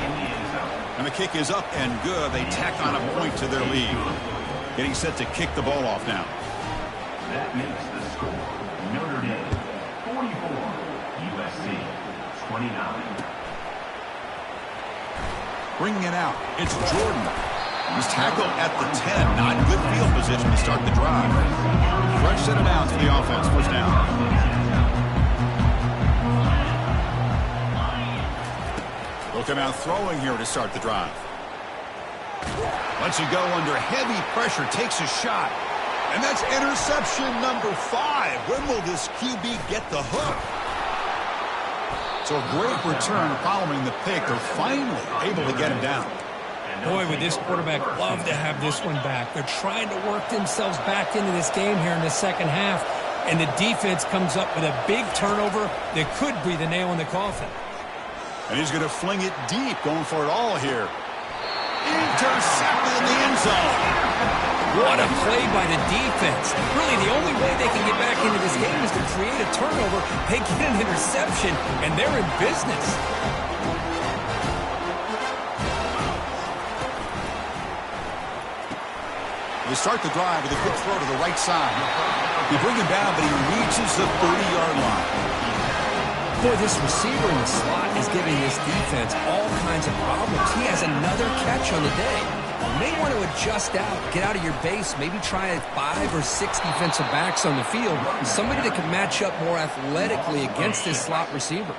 In the end zone. And the kick is up and good. They tack on a point to their lead. Getting set to kick the ball off now. That makes the score Notre Dame 44, USC 29. Bringing it out. It's Jordan. He's tackled at the 10. Not good field position to start the drive. Fresh set of downs for the offense. First down. They'll come out throwing here to start the drive. Lets it go under heavy pressure. Takes a shot. And that's interception number 5. When will this QB get the hook? So a great return following the pick. They're finally able to get him down. Boy, would this quarterback love to have this one back. They're trying to work themselves back into this game here in the second half, and the defense comes up with a big turnover that could be the nail in the coffin. And he's going to fling it deep, going for it all here. Intercepted in the end zone. What a play by the defense. Really, the only way they can get back into this game is to create a turnover. They get an interception, and they're in business. They start the drive with a quick throw to the right side. They bring him down, but he reaches the 30-yard line. Boy, this receiver in the slot is giving this defense all kinds of problems. He has another catch on the day. You may want to adjust out, get out of your base, maybe try 5 or 6 defensive backs on the field, somebody that can match up more athletically against this slot receiver.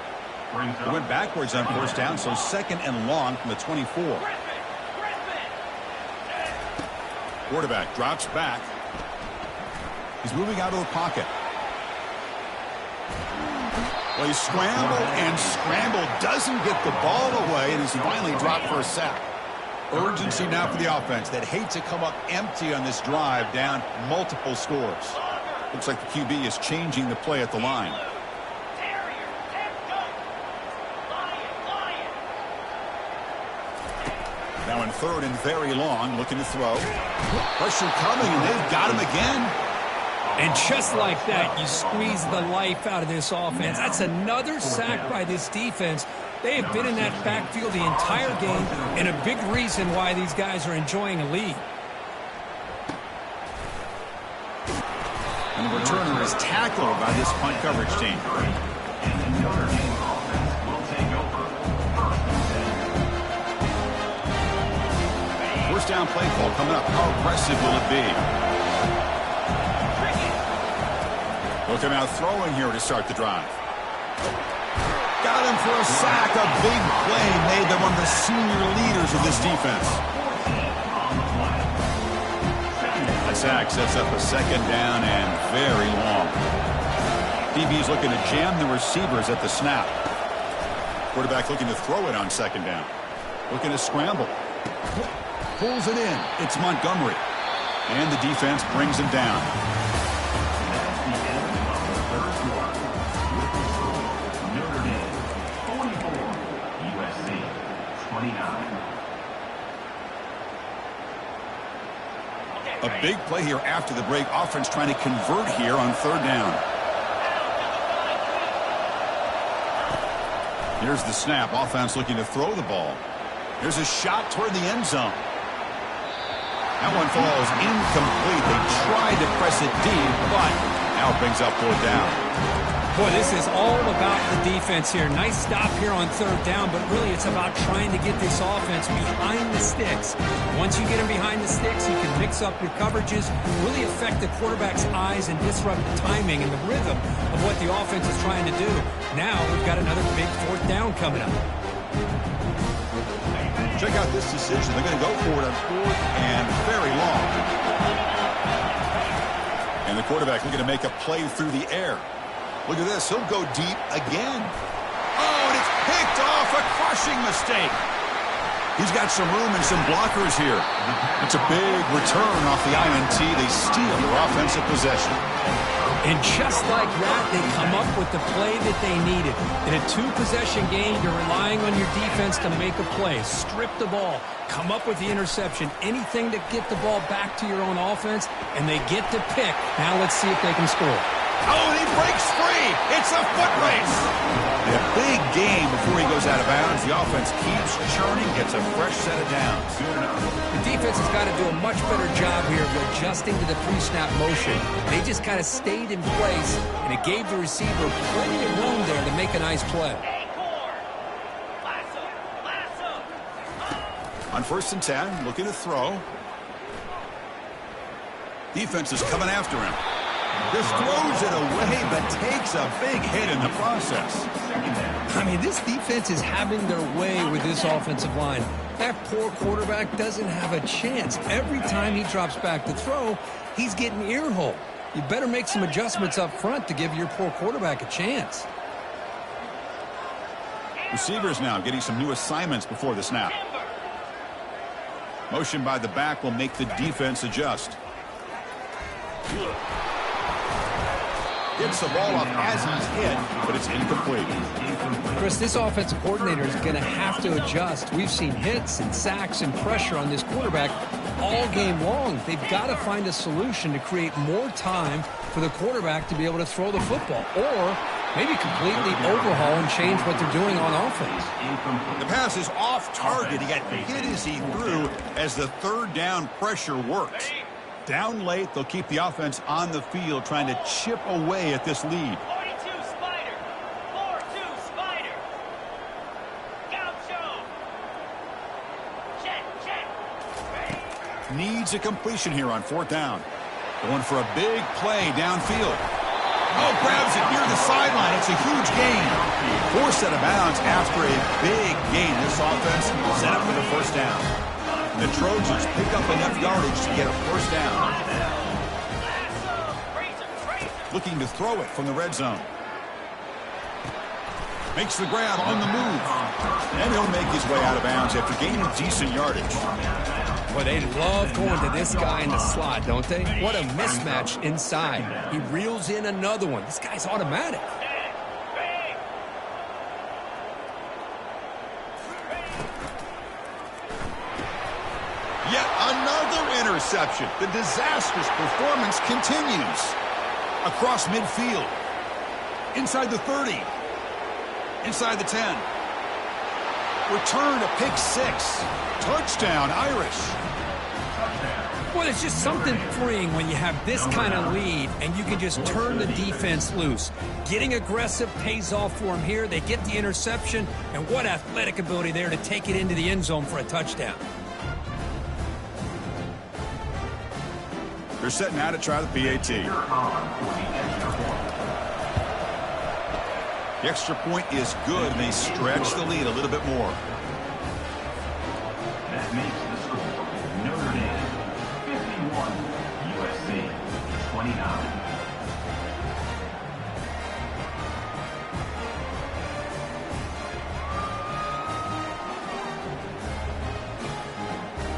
They went backwards on first down, so second and long from the 24. Quarterback drops back. He's moving out of the pocket. Well, he scrambled and scrambled, doesn't get the ball away, and is finally dropped for a sack. Urgency now for the offense that hates to come up empty on this drive, down multiple scores. Looks like the QB is changing the play at the line. Now in third and very long, looking to throw. Pressure coming, and they've got him again. And just like that, you squeeze the life out of this offense. That's another sack by this defense. They have been in that backfield the entire game, and a big reason why these guys are enjoying a lead. And the returner is tackled by this punt coverage team. And the Notre Dame offense will take over. First down play call coming up. How aggressive will it be? Look him out throwing here to start the drive. Got him for a sack. A big play made them one of the senior leaders of this defense. That sack sets up a second down and very long. DB's looking to jam the receivers at the snap. Quarterback looking to throw it on second down. Looking to scramble. Pulls it in. It's Montgomery. And the defense brings him down. That's the end of the third quarter. With the score, Notre Dame 44, USC 29. A big play here after the break. Offense trying to convert here on third down. Here's the snap. Offense looking to throw the ball. Here's a shot toward the end zone. That one falls incomplete. They tried to press it deep, but now it brings up fourth down. Boy, this is all about the defense here. Nice stop here on third down, but really it's about trying to get this offense behind the sticks. Once you get them behind the sticks, you can mix up your coverages, really affect the quarterback's eyes and disrupt the timing and the rhythm of what the offense is trying to do. Now we've got another big fourth down coming up. Check out this decision. They're going to go for it on fourth and very long. And the quarterback looking to make a play through the air. Look at this. He'll go deep again. Oh, and it's picked off. A crushing mistake. He's got some room and some blockers here. It's a big return off the INT. They steal their offensive possession. And just like that, they come up with the play that they needed. In a two-possession game, you're relying on your defense to make a play. Strip the ball. Come up with the interception. Anything to get the ball back to your own offense, and they get to pick. Now let's see if they can score. Oh, and he breaks free. It's a foot race. A big game before he goes out of bounds. The offense keeps churning, gets a fresh set of downs. The defense has got to do a much better job here of adjusting to the pre-snap motion. They just kind of stayed in place, and it gave the receiver plenty of room there to make a nice play. On 1st and 10, looking to throw. Defense is coming after him. Just throws it away, but takes a big hit in the process. I mean, this defense is having their way with this offensive line. That poor quarterback doesn't have a chance. Every time he drops back to throw, he's getting ear-hole. You better make some adjustments up front to give your poor quarterback a chance. Receivers now getting some new assignments before the snap. Motion by the back will make the defense adjust. Gets the ball up as he's hit, but it's incomplete. Chris, this offensive coordinator is going to have to adjust. We've seen hits and sacks and pressure on this quarterback all game long. They've got to find a solution to create more time for the quarterback to be able to throw the football, or maybe completely overhaul and change what they're doing on offense. The pass is off target. He got hit as he threw as the third down pressure works. Down late, they'll keep the offense on the field trying to chip away at this lead. 42 Spider. 4-2 Spider. Gaucho. Check. Needs a completion here on 4th down. Going for a big play downfield. Oh, grabs it near the sideline. It's a huge gain. Forced out of bounds after a big gain. This offense set up for the first down. The Trojans pick up enough yardage to get a first down. Looking to throw it from the red zone. Makes the grab on the move. And he'll make his way out of bounds after gaining decent yardage. Boy, they love going to this guy in the slot, don't they? What a mismatch inside. He reels in another one. This guy's automatic. interception. The disastrous performance continues. Across midfield. Inside the 30. Inside the 10. Return to pick 6. Touchdown, Irish. Well, it's just something freeing when you have this kind of lead and you can just turn the defense loose. Getting aggressive pays off for them here. They get the interception, and what athletic ability there to take it into the end zone for a touchdown. They're setting out to try the PAT. The extra point is good, and they stretch the lead a little bit more. That makes the score Notre Dame 51, USC 29.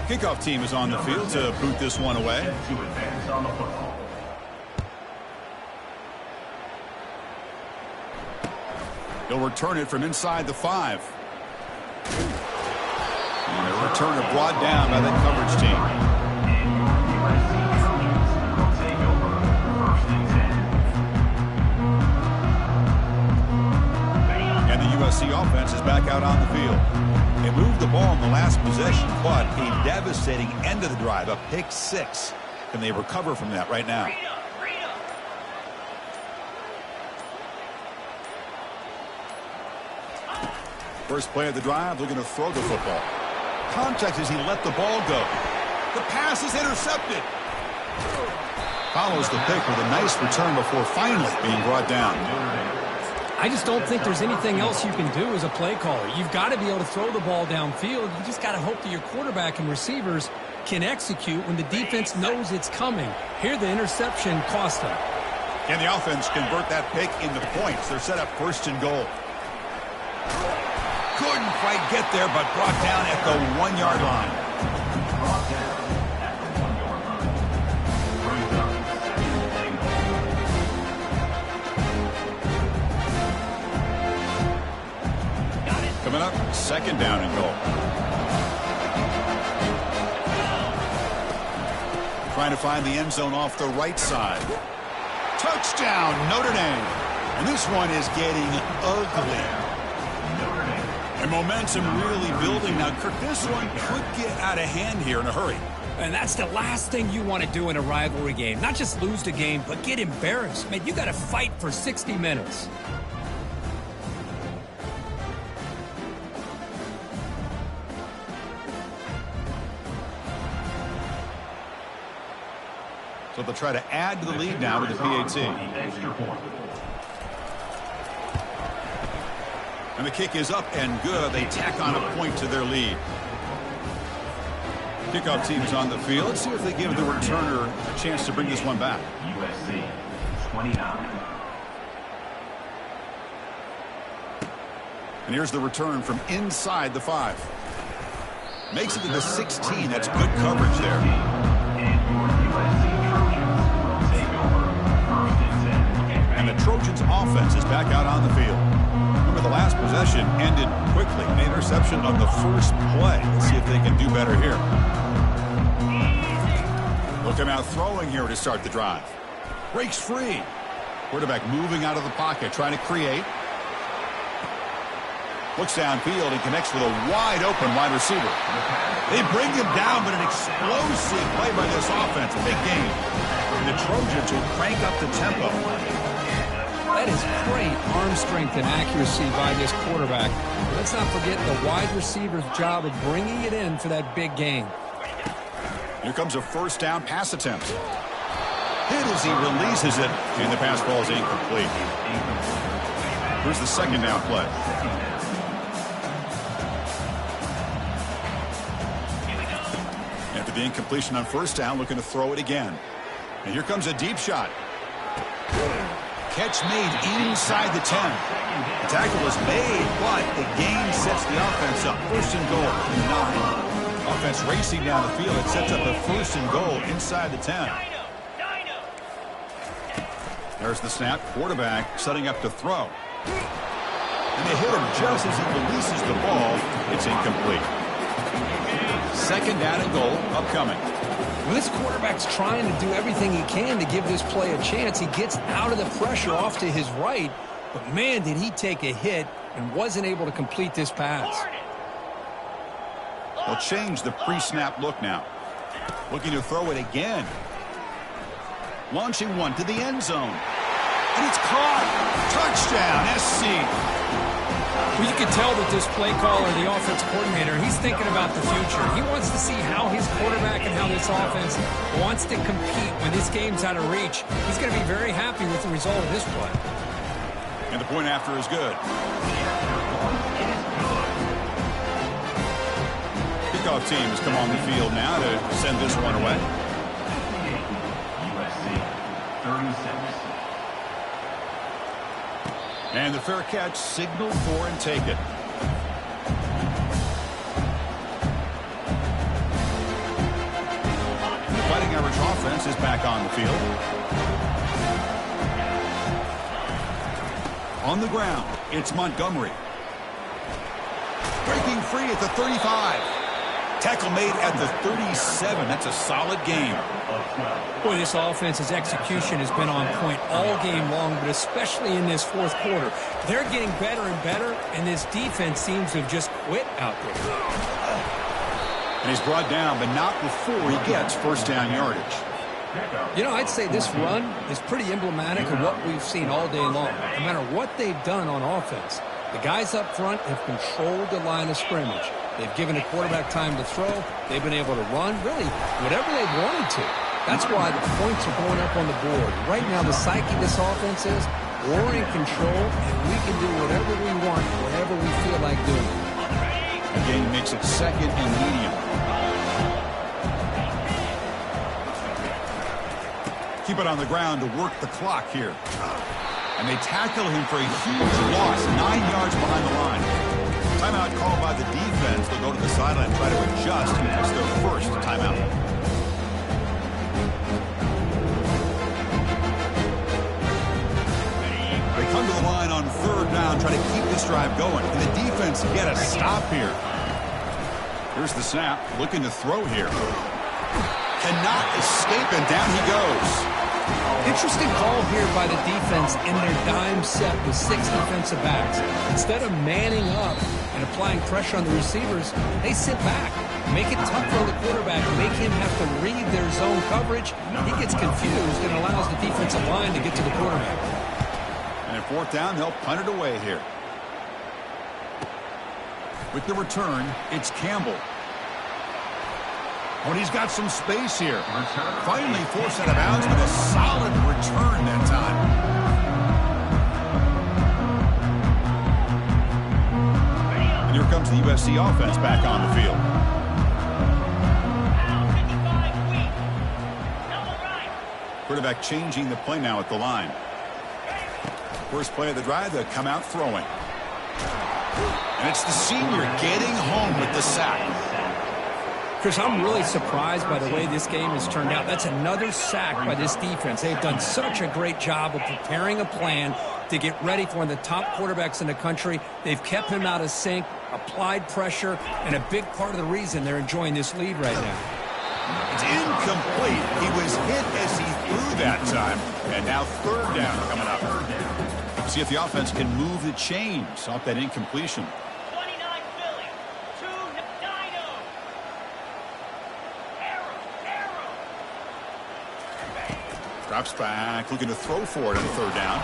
Kickoff team is on the field to boot this one away. To advance on the football. He'll return it from inside the 5. And a returner brought down by that coverage team. And the USC offense is back out on the field. They moved the ball in the last possession, but a devastating end of the drive, a pick 6. Can they recover from that right now? First play of the drive, they're going to throw the football. Contact as he let the ball go. The pass is intercepted. Follows the pick with a nice return before finally being brought down. I just don't think there's anything else you can do as a play caller. You've got to be able to throw the ball downfield. You just got to hope that your quarterback and receivers can execute when the defense knows it's coming. Here, the interception cost them. Can the offense convert that pick into points? They're set up 1st and goal. Couldn't quite get there, but brought down at the 1-yard line. Brought down at the 1-yard line. Brings up 2nd and goal. Coming up, 2nd down and goal. Trying to find the end zone off the right side. Touchdown, Notre Dame. And this one is getting ugly. And momentum really building. Now, Kirk, this one could get out of hand here in a hurry. And that's the last thing you want to do in a rivalry game. Not just lose the game, but get embarrassed. Man, you got to fight for 60 minutes. So they'll try to add to the lead now with the PAT. And the kick is up and good. They tack on a point to their lead. Kickoff team's on the field. Let's see if they give the returner a chance to bring this one back. USC 29. And here's the return from inside the 5. Makes it to the 16. That's good coverage there. And the Trojans offense is back out on the field. Remember, the last possession ended quickly. An interception on the first play. Let's see if they can do better here. Looking out throwing here to start the drive. Breaks free. Quarterback moving out of the pocket, trying to create. Looks downfield and connects with a wide open wide receiver. They bring him down, but an explosive play by this offense. A big game. And the Trojans will crank up the tempo. That is great arm strength and accuracy by this quarterback. Let's not forget the wide receiver's job of bringing it in for that big game. Here comes a first down pass attempt. Hit as he releases it, and the pass ball is incomplete. Here's the second down play. After the incompletion on first down, looking to throw it again. And here comes a deep shot. Catch made inside the 10. The tackle was made, but the gain sets the offense up. 1st and goal from the 9. Offense racing down the field. It sets up a 1st and goal inside the 10. There's the snap. Quarterback setting up to throw. And they hit him just as he releases the ball. It's incomplete. 2nd down and goal upcoming. This quarterback's trying to do everything he can to give this play a chance. He gets out of the pressure off to his right, but man, did he take a hit and wasn't able to complete this pass. They'll change the pre-snap look now. Looking to throw it again. Launching one to the end zone. And it's caught. Touchdown, SC. Well, you can tell that this play caller, the offense coordinator, he's thinking about the future. He wants to see how his quarterback and how this offense wants to compete when this game's out of reach. He's going to be very happy with the result of this play. And the point after is good. Kickoff team has come on the field now to send this one away. USC 36. And the fair catch signaled for and taken. The Fighting Irish offense is back on the field. On the ground, it's Montgomery. Breaking free at the 35. Tackle made at the 37. That's a solid game. Boy, this offense's execution has been on point all game long, but especially in this fourth quarter. They're getting better and better, and this defense seems to have just quit out there. And he's brought down, but not before he gets first down yardage. You know, I'd say this run is pretty emblematic of what we've seen all day long. No matter what they've done on offense, the guys up front have controlled the line of scrimmage. They've given a quarterback time to throw. They've been able to run, really, whatever they've wanted to. That's why the points are going up on the board. Right now, the psyche of this offense is we're in control, and we can do whatever we want, wherever we feel like doing it. Again, makes it second and medium. Keep it on the ground to work the clock here. And they tackle him for a huge loss, 9 yards behind the line. Timeout called by the defense. They'll go to the sideline and try to adjust. It's their first timeout. They come to the line on third down, try to keep this drive going. And the defense get a stop here. Here's the snap, looking to throw here. Cannot escape, and down he goes. Interesting call here by the defense in their dime set with 6 defensive backs. Instead of manning up and applying pressure on the receivers, they sit back, make it tough on the quarterback, make him have to read their zone coverage. He gets confused and allows the defensive line to get to the quarterback. And at fourth down, they'll punt it away here. With the return, it's Campbell. Oh, and he's got some space here. Finally forced out of bounds, but a solid return that time. And here comes the USC offense back on the field. Quarterback changing the play now at the line. First play of the drive, they come out throwing. And it's the senior getting home with the sack. Chris, I'm really surprised by the way this game has turned out. That's another sack by this defense. They've done such a great job of preparing a plan to get ready for one of the top quarterbacks in the country. They've kept him out of sync, applied pressure, and a big part of the reason they're enjoying this lead right now. It's incomplete. He was hit as he threw that time. And now third down coming up. See if the offense can move the chains off that incompletion. Drops back, looking to throw for it on third down.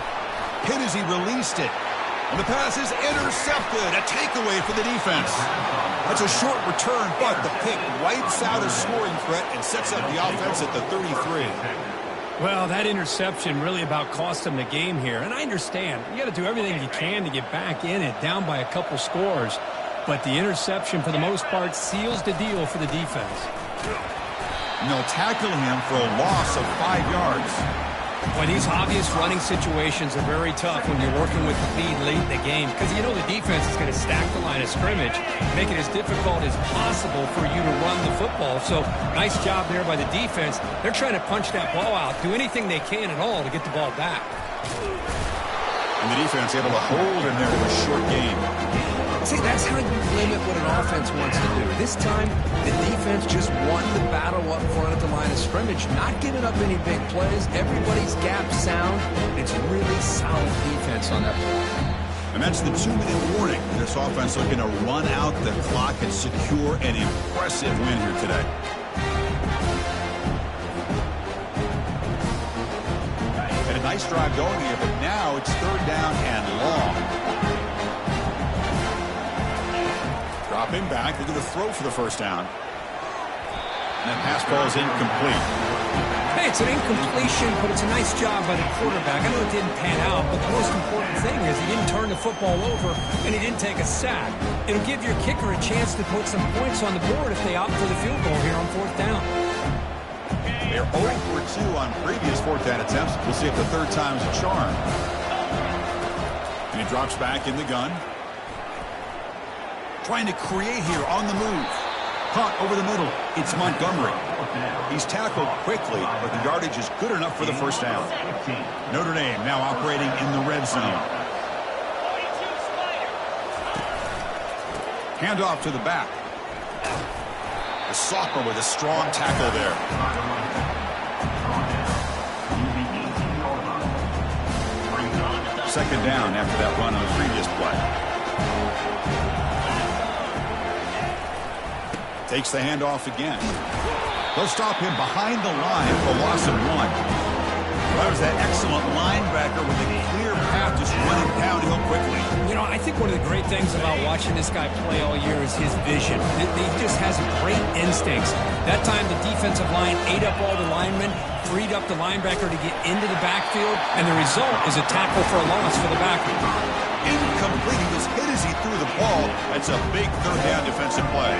Hit as he released it. And the pass is intercepted. A takeaway for the defense. That's a short return, but the pick wipes out a scoring threat and sets up the offense at the 33. Well, that interception really about cost them the game here. And I understand. You got to do everything you can to get back in it, down by a couple scores. But the interception, for the most part, seals the deal for the defense. And they'll tackle him for a loss of 5 yards. Boy, these obvious running situations are very tough when you're working with the lead late in the game, because you know the defense is going to stack the line of scrimmage, make it as difficult as possible for you to run the football. So nice job there by the defense. They're trying to punch that ball out, do anything they can at all to get the ball back. And the defense able to hold in there to a short game. See, that's how you limit what an offense wants to do. This time, the defense just won the battle up front at the line of scrimmage, not giving up any big plays. Everybody's gap sound. It's really solid defense on that play. And that's the 2-minute warning. This offense looking to run out the clock and secure an impressive win here today. And a nice drive going here, but now it's 3rd down and long. Dropping back, they're going to throw for the 1st down. And that pass ball is incomplete. Hey, it's an incompletion, but it's a nice job by the quarterback. I know it didn't pan out, but the most important thing is he didn't turn the football over and he didn't take a sack. It'll give your kicker a chance to put some points on the board if they opt for the field goal here on 4th down. They're 0 for 2 on previous 4th down attempts. We'll see if the 3rd time's a charm. And he drops back in the gun. Trying to create here on the move. Caught over the middle. It's Montgomery. He's tackled quickly, but the yardage is good enough for the 1st down. Notre Dame now operating in the red zone. Handoff to the back. The sophomore with a strong tackle there. Second down after that run on the previous play. Takes the handoff again. They'll stop him behind the line for a loss of 1. That was that excellent linebacker with a clear path just running downhill quickly. You know, I think one of the great things about watching this guy play all year is his vision. He just has great instincts. That time the defensive line ate up all the linemen, freed up the linebacker to get into the backfield, and the result is a tackle for a loss for the backer. Incomplete. He was hit as he threw the ball. That's a big 3rd down defensive play.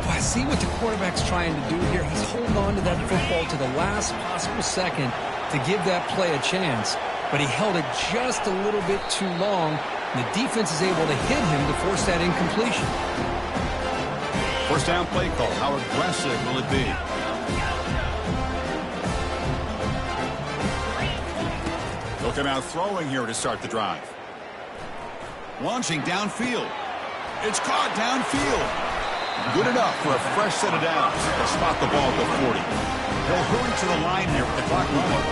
I see what the quarterback's trying to do here. He's holding on to that football to the last possible second to give that play a chance. But he held it just a little bit too long. And the defense is able to hit him to force that incompletion. 1st down play call. How aggressive will it be? They'll come out throwing here to start the drive. Launching downfield. It's caught downfield. Good enough for a fresh set of downs. They'll spot the ball at the 40. They'll hurry to the line here with the clock running.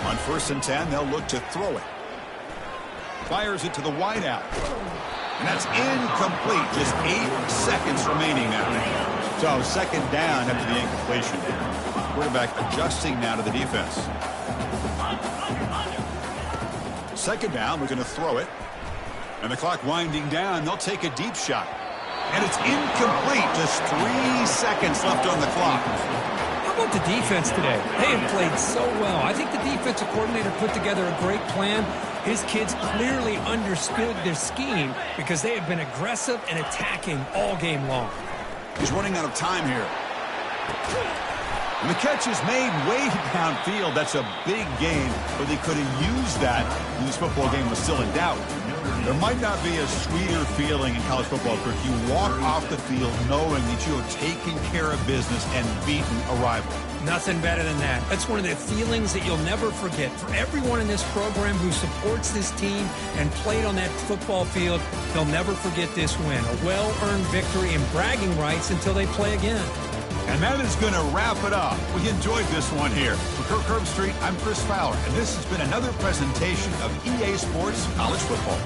On 1st and 10, they'll look to throw it. Fires it to the wideout. And that's incomplete. Just 8 seconds remaining now. So 2nd down after the incompletion. Quarterback adjusting now to the defense. 2nd down, we're going to throw it. And the clock winding down, they'll take a deep shot. And it's incomplete. Just 3 seconds left on the clock. How about the defense today? They have played so well. I think the defensive coordinator put together a great plan. His kids clearly understood their scheme because they have been aggressive and attacking all game long. He's running out of time here. And the catch is made way downfield. That's a big gain, but they could have used that when this football game was still in doubt. There might not be a sweeter feeling in college football if you walk off the field knowing that you have taken care of business and beaten a rival. Nothing better than that. That's one of the feelings that you'll never forget. For everyone in this program who supports this team and played on that football field, they'll never forget this win. A well-earned victory and bragging rights until they play again. And that is going to wrap it up. We enjoyed this one here. For Kirk Herbstreit, I'm Chris Fowler, and this has been another presentation of EA Sports College Football.